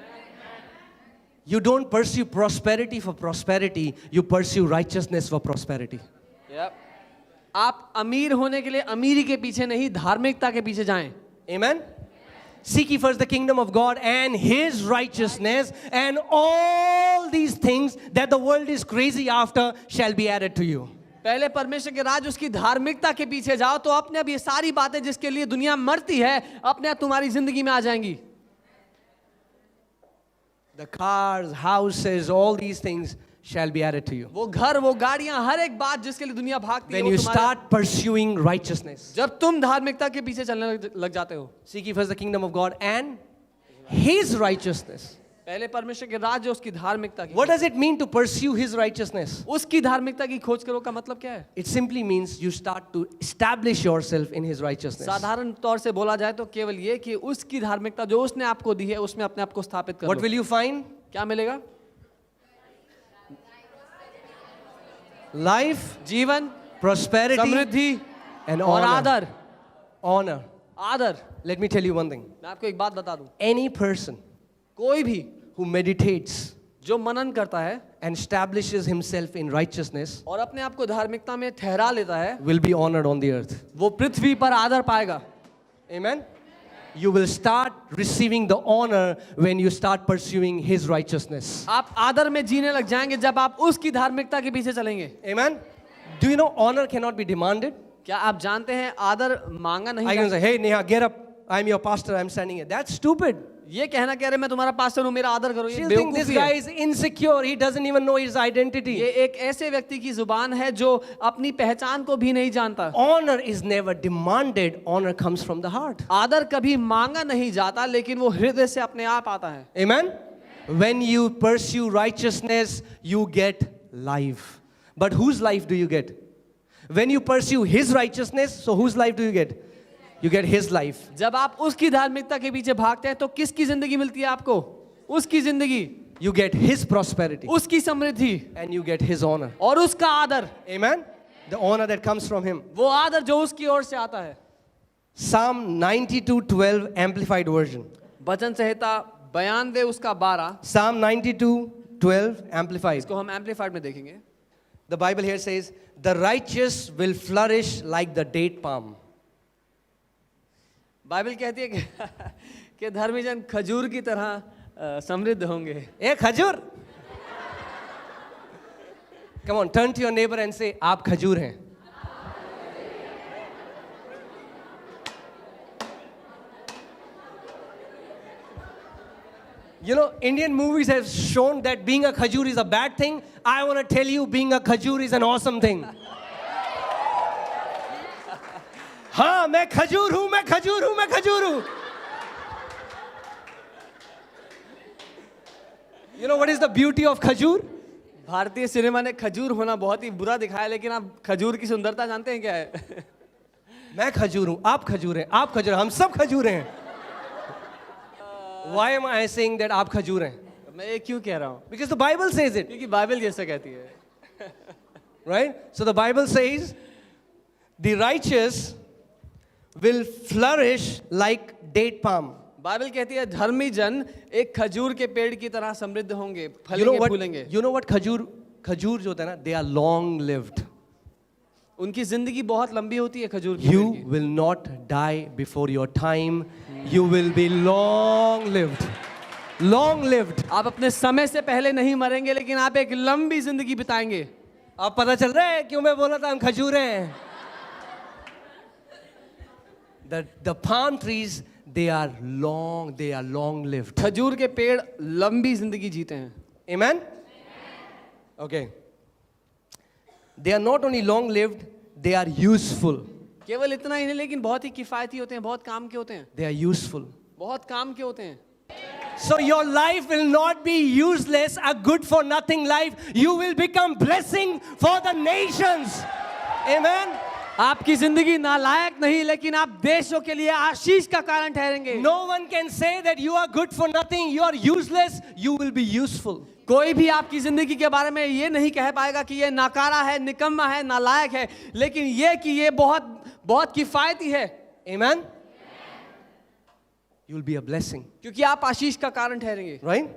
You don't pursue prosperity for prosperity, you pursue righteousness for prosperity. आप अमीर होने के लिए अमीरी के पीछे नहीं, धार्मिकता के पीछे जाएं। Amen? Seek ye first the kingdom of God and His righteousness, and all these things that the world is crazy after shall be added to you. पहले परमेश्वर के राज, उसकी धार्मिकता के पीछे जाओ, तो अपने अब ये सारी बातें जिसके लिए दुनिया मरती है अपने आप तुम्हारी जिंदगी में आ जाएंगी। The cars, houses, all these things shall be added to you. वो घर, वो गाड़ियां, हर एक बात जिसके लिए दुनिया भागती है When वो you तुम्हारे- start pursuing righteousness. जब तुम धार्मिकता के पीछे चलने लग जाते हो। Seek ye first the kingdom of God and His righteousness. पहले परमेश्वर के राज, उसकी धार्मिकता की। What does it mean to pursue His righteousness? उसकी धार्मिकता की खोज करो का मतलब क्या है? It simply means you start to establish yourself in His righteousness. साधारण तौर से बोला जाए तो केवल ये कि उसकी धार्मिकता जो उसने आपको दी है उसमें अपने आप को स्थापित करो। What will you find? क्या मिलेगा? Life, जीवन, prosperity, समृद्धि and और honor. आदर। Honor. आदर। Let me tell you one thing. मैं आपको एक बात बता दूं, Any person कोई भी who meditates जो मनन करता है and establishes himself in righteousness और अपने आप को धार्मिकता में ठहरा लेता है, will be honored on the earth. वो पृथ्वी पर आदर पाएगा। Amen? You will start receiving the honor when you start pursuing His righteousness. आप आदर में जीने लग जाएंगे जब आप उसकी धार्मिकता के पीछे चलेंगे। Amen? Do you know honor cannot be demanded? क्या आप जानते हैं आदर मांगा नहीं I can जा say, hey Neha, get up. I'm your pastor, I'm standing here. That's stupid. ये कहना कह रहे मैं तुम्हारा पास्टर हूँ, मेरा आदर करो, ये She'll think this बेवकूफी guy है। is insecure. He doesn't even know his identity. ये एक ऐसे व्यक्ति की जुबान है जो अपनी पहचान को भी नहीं जानता। Honor is never demanded. Honor comes from the heart. आदर कभी मांगा नहीं जाता, लेकिन वो हृदय से अपने आप आता है। Amen? When you pursue righteousness, you get life. But whose life do you get? When you pursue his righteousness, so whose life do you get? You get his life. जब आप उसकी धार्मिकता के पीछे भागते हैं तो किसकी जिंदगी मिलती है आपको? उसकी जिंदगी, You get his prosperity. उसकी समृद्धि And you get his honor. और उसका आदर, Amen? The honor that comes from him. वो आदर जो उसकी ओर से आता है। Psalm 92:12 Amplified Version. वचन संहिता 92 उसका 12, Psalm 92:12 Amplified. इसको हम एम्पलीफाइड में देखेंगे। The Bible here says, the righteous will flourish like the date palm. Bible कहती है कि धर्मी जन खजूर की तरह समृद्ध होंगे। ए खजूर. Come on, turn to your neighbor and say, आप खजूर हैं. You know, Indian movies have shown that being a khajur is a bad thing. I want to tell you, being a khajur is an awesome thing. हाँ, मैं खजूर हूँ, मैं खजूर हूँ, मैं खजूर हूँ. You know what is the beauty of khajur? भारतीय सिनेमा ने खजूर होना बहुत ही बुरा दिखाया, लेकिन आप खजूर की सुंदरता जानते हैं क्या है? मैं खजूर हूँ, आप खजूर हैं, आप खजूर हैं, हम सब खजूर हैं. Why am I saying that आप खजूर हैं? मैं ये क्यों कह रहा हूँ? Because the Bible says it, क्योंकि बाइबल जैसा कहती है। right? So the Bible says, the righteous will flourish like date palm. Bible कहती है धर्मी जन एक खजूर के पेड़ की तरह समृद्ध होंगे, You know फलेंगे what? फूलेंगे। You know what खजूर जो होता है ना, they are long lived. उनकी जिंदगी बहुत लंबी होती है खजूर की पेड़ You की। will not die before your time. You will be long lived. Long lived. आप अपने समय से पहले नहीं मरेंगे, लेकिन आप एक लंबी जिंदगी बिताएंगे। अब पता चल रहा है क्यों मैं बोला था हम खजूर हैं? The palm trees, they are long lived. खजूर के पेड़ लंबी जिंदगी जीते हैं। Amen? Okay. They are not only long lived, they are useful. केवल इतना ही नहीं, लेकिन बहुत ही किफायती होते हैं, बहुत काम के होते हैं, They are useful. बहुत काम के होते हैं। So your life will not be useless, a good for nothing life. You will become blessing for the nations. Amen? आपकी जिंदगी नालायक नहीं, लेकिन आप देशों के लिए आशीष का कारण ठहरेंगे। No one can say that you are good for nothing, you are useless, you will be useful. कोई भी आपकी जिंदगी के बारे में ये नहीं कह पाएगा कि ये नाकारा है, निकम्मा है, नालायक है, लेकिन ये कि ये बहुत बहुत किफायती है। Amen? You will be a blessing. क्योंकि आप आशीष का कारण ठहरेंगे। Right?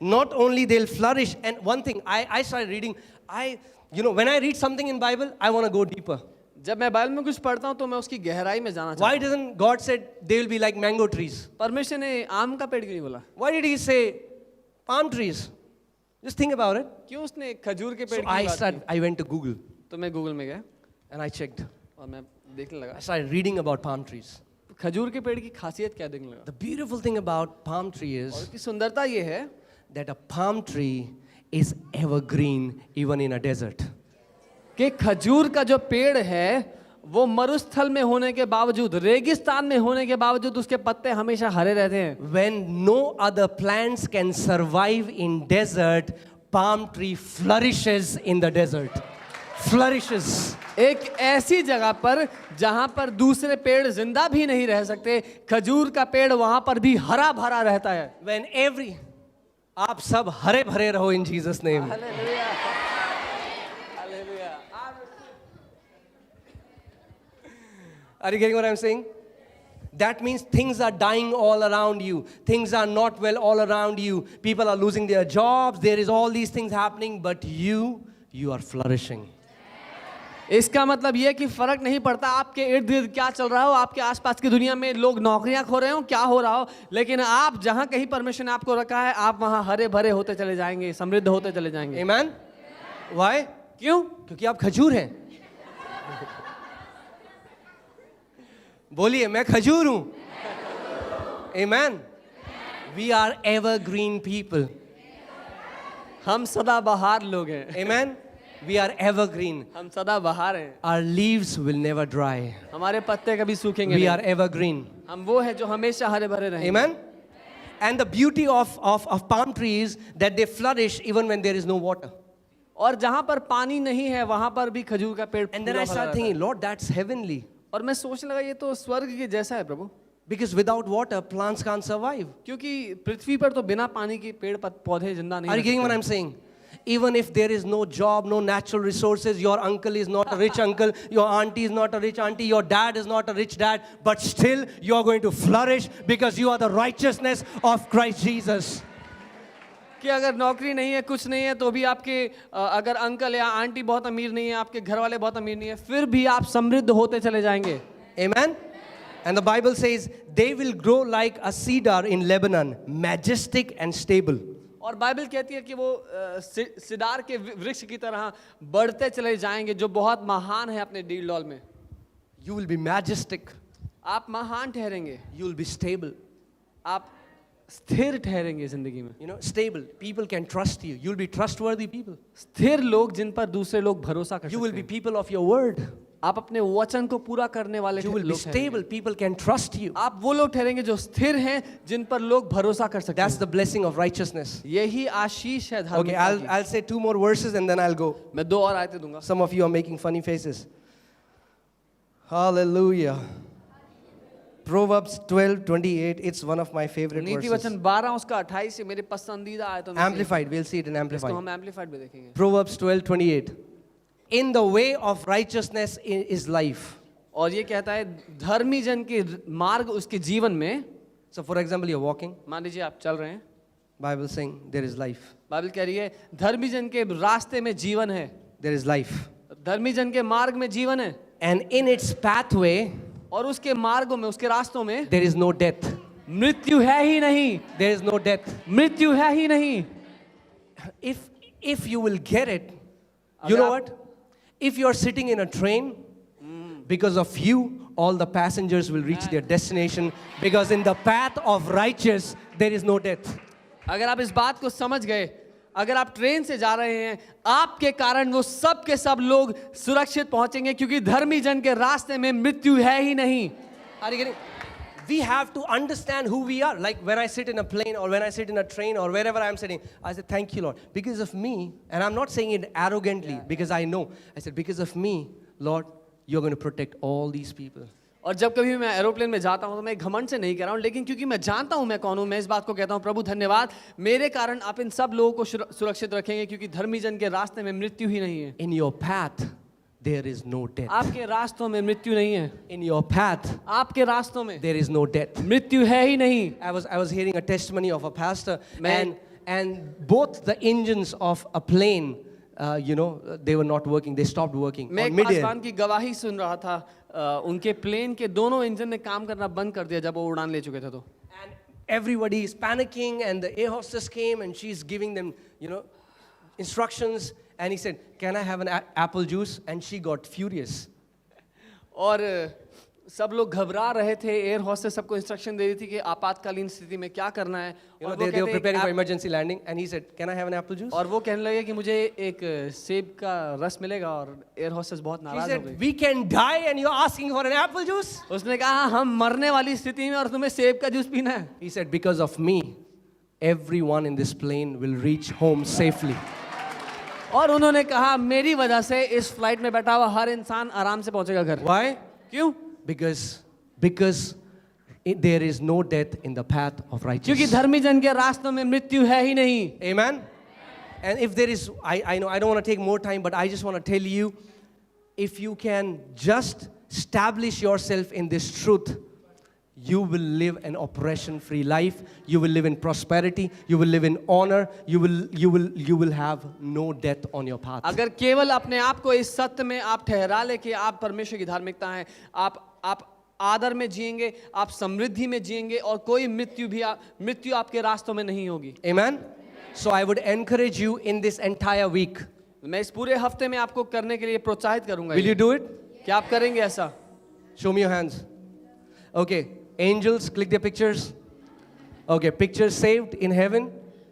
Not only they'll flourish, and one thing I started reading, when I read something in Bible, I want to go deeper. जब मैं बाइबल में कुछ पढ़ता हूँ तो मैं उसकी गहराई में जाना Why चाहता हूँ। doesn't God said they will be like mango trees? परमेश्वर ने आम का पेड़ क्यों नहीं बोला? Why did he say palm trees? Just think about it. क्यों उसने खजूर के पेड़ So की बात की? I went to Google तो मैं गूगल में गया and I checked. और मैं देखने लगा I started reading about palm trees. खजूर के पेड़ की खासियत क्या देखने लगा। The beautiful thing about palm tree और is उसकी सुंदरता ये है that a palm tree is evergreen even in a desert. कि खजूर का जो पेड़ है वो मरुस्थल में होने के बावजूद, रेगिस्तान में होने के बावजूद उसके पत्ते हमेशा हरे रहते हैं। When no other plants can survive in desert, palm tree flourishes in the desert. Flourishes. एक ऐसी जगह पर जहां पर दूसरे पेड़ जिंदा भी नहीं रह सकते, खजूर का पेड़ वहां पर भी हरा भरा रहता है। When आप सब हरे भरे रहो in Jesus name. Are you getting what I'm saying? That means things are dying all around you. Things are not well all around you. People are losing their jobs. There is all these things happening, but you are flourishing. इसका मतलब ये कि फर्क नहीं पड़ता आपके इर्द गिर्द क्या चल रहा हो, आपके आसपास की दुनिया में लोग नौकरियां खो रहे हो, क्या हो रहा हो, लेकिन आप जहां कहीं परमेश्वर ने आपको रखा है, आप वहां हरे भरे होते चले जाएंगे, समृद्ध होते चले जाएंगे। Amen? Why? क्यों? क्योंकि आप खजूर हैं। बोलिए मैं खजूर हूं। Amen. We are evergreen people. हम सदाबहार लोग हैं. Amen. We are evergreen. हम सदाबहार हैं. Our leaves will never dry. हमारे पत्ते कभी सूखेंगे We नहीं. are evergreen. हम वो हैं जो हमेशा हरे भरे रहेंगे. Amen. And the beauty of palm trees that they flourish even when there is no water. और जहाँ पर पानी नहीं है वहाँ पर भी खजूर का पेड़ And then फूला I भरा start रहता है. thinking, Lord, that's heavenly. और मैं सोचने लगा ये तो स्वर्ग के जैसा है प्रभु. Because without water, plants can't survive. क्योंकि पृथ्वी पर तो बिना पानी के पेड़ पौधे जिंदा नहीं Are you रह getting what सकते. I'm saying? Even if there is no job, no natural resources, your uncle is not a rich uncle, your auntie is not a rich auntie, your dad is not a rich dad, but still you are going to flourish because you are the righteousness of Christ Jesus. कि अगर नौकरी नहीं है कुछ नहीं है तो भी आपके अगर अंकल या आंटी बहुत अमीर नहीं है आपके घर वाले बहुत अमीर नहीं है फिर भी आप समृद्ध होते चले जाएंगे. Amen? And the Bible says they will grow like a cedar in Lebanon, majestic and stable. और बाइबल कहती है कि वो सिदार के वृक्ष की तरह बढ़ते चले जाएंगे जो बहुत महान है अपने डील में. You will be majestic. आप महान ठहरेंगे. You will be stable. आप स्थिर ठहरेंगे जिंदगी में. You know, stable. People can trust you. You will be trustworthy people. स्थिर लोग जिन पर दूसरे लोग भरोसा कर You will सकते be हैं. people of your word. आप अपने वचन को पूरा करने वाले You will be लोग stable. ठहरेंगे. People can trust you. आप वो लोग ठहरेंगे जो स्थिर हैं जिन पर लोग भरोसा कर सकते That's हैं. the blessing of righteousness. यही आशीष है Okay, धार्मिकता की. I'll say 2 more verses and then I'll go. मैं 2 और आयतें दूंगा. Some of you are making funny faces. Hallelujah. Proverbs 12:28. It's one of my favorite नीति verses. वचन 12 उसका 28 से मेरे पसंदीदा आयतों में से Amplified. We'll see it in है. इसको Amplified. हम एम्पलीफाइड में देखेंगे. Proverbs 12:28. In the way of righteousness is life. और ये कहता है धर्मी जन के मार्ग उसके जीवन में. So for example, you're walking. मान लीजिए आप चल रहे हैं. Bible saying there is life. Bible कह रही है धर्मी जन के रास्ते में जीवन है. There is life. धर्मी जन के मार्ग में जीवन है. And in its pathway, और उसके मार्गों में उसके रास्तों में there is no death. मृत्यु है ही नहीं. There is no death. मृत्यु है ही नहीं. If you will get it, you know what? If you are sitting in a train, because of you, all the passengers will reach their destination. Because in the path of righteous, there is no death. अगर आप इस बात को समझ गए, अगर आप train से जा रहे हैं, आपके कारण वो सब के सब लोग सुरक्षित पहुंचेंगे क्योंकि धर्मी जन के रास्ते में मृत्यु है ही नहीं. Are you getting? We have to understand who we are. Like when I sit in a plane or when I sit in a train or wherever I'm sitting, I say, thank you, Lord. Because of me, and I'm not saying it arrogantly because I know. I said, because of me, Lord, you're going to protect all these people. और जब कभी मैं aeroplane में जाता हूं तो मैं घमंड से नहीं कह रहा हूं लेकिन क्योंकि मैं जानता हूं मैं कौन हूं मैं इस बात को कहता हूं प्रभु धन्यवाद मेरे कारण आप इन सब लोगों को सुरक्षित रखेंगे क्योंकि धर्मी जन के रास्ते में मृत्यु ही नहीं है. In your path, there is no death. आपके रास्तों में मृत्यु नहीं है. In your path, आपके रास्तों में there is no death. मृत्यु है ही नहीं. I was hearing a testimony of a pastor, and both the engines of a plane, they were not working. They stopped working. मैं on एक mid-air. पासवान की गवाही सुन रहा था. उनके प्लेन के दोनों इंजन ने काम करना बंद कर दिया जब वो उड़ान ले चुके थे तो. And everybody is panicking, and the air hostess came, and she's giving them, instructions. And he said, "Can I have an apple juice?" And she got furious. और सब लोग घबरा रहे थे. एयर हॉस्टेस सबको इंस्ट्रक्शन दे रही थी कि आपातकालीन स्थिति में क्या करना है. और They were preparing for emergency landing, and he said, "Can I have an apple juice?" और वो कहने लगे कि मुझे एक सेब का रस मिलेगा और एयर हॉस्टेस बहुत He नाराज हो said, गई. "We can die, and you're asking for an apple juice?" उसने कहा हम मरने वाली स्थिति में और तुम्हें सेब का जूस पीना है. He said, "Because of me, everyone in this plane will reach home safely." और उन्होंने कहा मेरी वजह से इस फ्लाइट में बैठा हुआ हर इंसान आराम से पहुंचेगा घर. Why? क्यों? Because there is no death in the path of क्योंकि righteousness. धर्मी जन के रास्तों में मृत्यु है ही नहीं. Amen. And if there is, I know I don't want to take more time, but I just want to tell you, if you can just establish yourself in this truth, you will live an oppression-free life. You will live in prosperity. You will live in honor. You will have no death on your path. अगर केवल अपने आप को इस सत्य में आप ठहरा ले कि आप परमेश्वर की धार्मिकता हैं, आप आदर में जिएंगे, आप समृद्धि में जिएंगे और कोई मृत्यु आपके रास्तों में नहीं होगी. Amen. So I would encourage you in this entire week. मैं इस पूरे हफ्ते में आपको करने के लिए प्रोत्साहित करूंगा. Will you do it? क्या आप करेंगे ऐसा? Show me your hands. Okay. Angels, click their pictures. Okay, picture saved in heaven.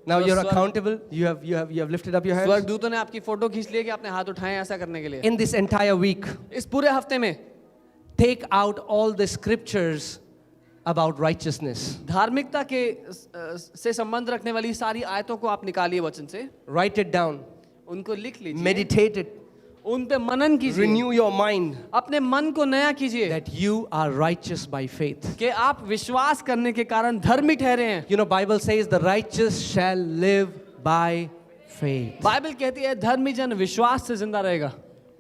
Now So you're swar- accountable. You have lifted up your hands. स्वर्गदूतों ने आपकी फोटो खींच ली है कि आपने हाथ उठाए ऐसा करने के लिए। In this entire week, इस पूरे हफ्ते में take out all the scriptures about righteousness. धार्मिकता के से संबंध रखने वाली सारी आयतों को आप निकालिए वचन से, Write it down. उनको लिख लीजिए, Meditate it. उन पे मनन कीजिए, Renew your mind अपने मन को नया कीजिए that you are righteous by faith. कि आप विश्वास करने के कारण धर्मी ठहरे हैं। You know, Bible says the righteous shall live by faith. Bible कहती है धर्मी जन विश्वास से जिंदा रहेगा।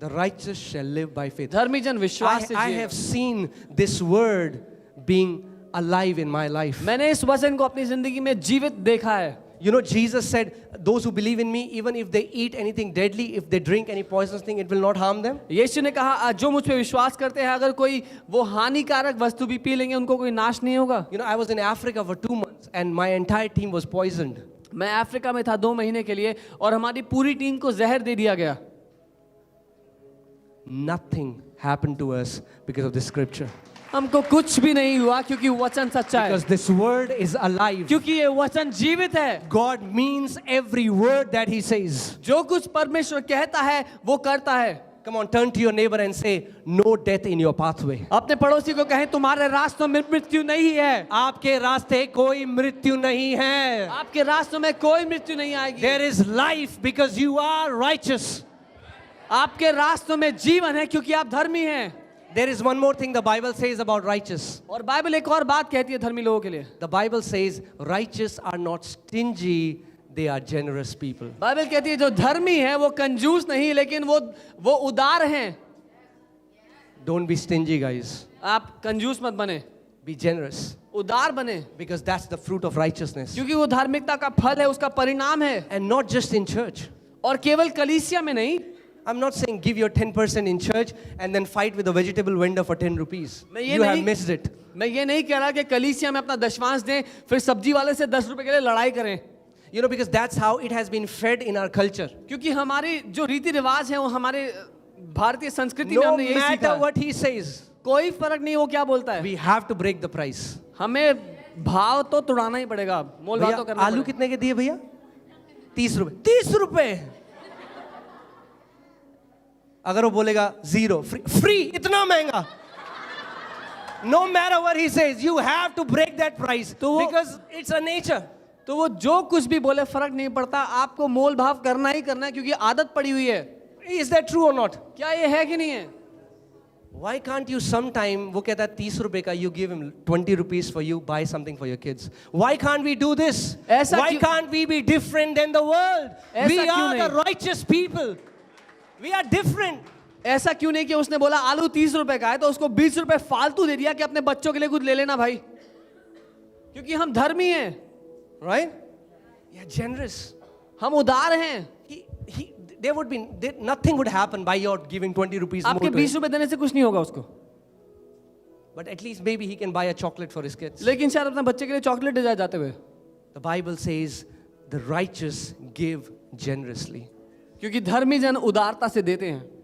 The righteous shall live by faith. धर्मी जन विश्वास से I जिएगा। have seen this word being alive in my life. मैंने इस वचन को अपनी जिंदगी में जीवित देखा है। You know, Jesus said, those who believe in me, even if they eat anything deadly, if they drink any poisonous thing, it will not harm them. यीशु ने कहा जो मुझ पे विश्वास करते हैं अगर कोई वो हानिकारक वस्तु भी पी लेंगे उनको कोई नाश नहीं होगा। You know, I was in Africa for 2 months and my entire team was poisoned. मैं अफ्रीका में था 2 महीने के लिए और हमारी पूरी टीम को जहर दे दिया गया। Nothing happened to us because of this scripture. हमको कुछ भी नहीं हुआ क्योंकि वचन सच्चा है, Because this word is alive. क्योंकि ये वचन जीवित है। God means every word that He says. जो कुछ परमेश्वर कहता है वो करता है। Come on, turn to your neighbor and say, no death in your pathway. अपने पड़ोसी को कहें तुम्हारे रास्तों में मृत्यु नहीं है। आपके रास्ते कोई मृत्यु नहीं है. आपके रास्तों में कोई मृत्यु नहीं आएगी। There is life because you are righteous. आपके रास्तों में जीवन है क्योंकि आप धर्मी हैं। There is one more thing the Bible says about righteous. और बाइबल एक और बात कहती है धर्मी लोगों के लिए। The Bible says righteous are not stingy, they are generous people. Bible कहती है जो धर्मी है वो कंजूस नहीं लेकिन वो उदार हैं। Don't be stingy, guys. आप कंजूस मत बने, Be generous उदार बने, because that's the fruit of righteousness. क्योंकि वो धार्मिकता का फल है, उसका परिणाम है। And not just in church. और केवल कलीसिया में नहीं। I'm not saying give your 10% in church and then fight with a vegetable vendor for 10 rupees. मैं ये You have नहीं- missed it. मैं ये नहीं कह रहा कि कलीसिया में अपना दशमांश दें फिर सब्जी वाले से 10 रुपए के लिए लड़ाई करें, You know, because that's how it has been fed in our culture. क्योंकि हमारी जो रीति रिवाज है वो हमारे भारतीय संस्कृति में No हमने यही सीखा matter है। what he says, कोई फर्क नहीं वो क्या बोलता है, we have to break the price. हमें भाव तो तुड़ाना ही पड़ेगा, मोल भाव तो भैया, करना आलू पड़ेगा। कितने के दिए भैया? 30 रुपए. 30 रुपए. अगर वो बोलेगा 0 फ्री इतना महंगा, no matter what he says, you have to break that price तो वो- because it's a nature. तो वो जो कुछ भी बोले फर्क नहीं पड़ता, आपको मोल भाव करना ही करना है क्योंकि आदत पड़ी हुई है। Is that true or not? क्या ये है कि नहीं है? Why can't you sometime, वो कहता है 30 रुपए का, you give him 20 rupees for you, buy something for your kids. Why can't we do this? ऐसा Why क्यों- can't we be different than the world? ऐसा We क्यों are the नहीं? righteous people. We are different. ऐसा क्यों नहीं कि उसने बोला आलू 30 रुपए का है तो उसको 20 रुपए फालतू दे दिया कि अपने बच्चों के लिए कुछ ले लेना भाई, क्योंकि हम धर्मी हैं, Right? Yeah, generous. हम उदार हैं। Nothing would happen by your giving 20 rupees more आपके to 20 him. रुपए देने से कुछ नहीं होगा उसको, But at least maybe he can buy a chocolate for his kids. लेकिन शायद अपने बच्चे के लिए चॉकलेट दे जाए जाते हुए, The Bible says the righteous give generously. क्योंकि धर्मी जन उदारता से देते हैं।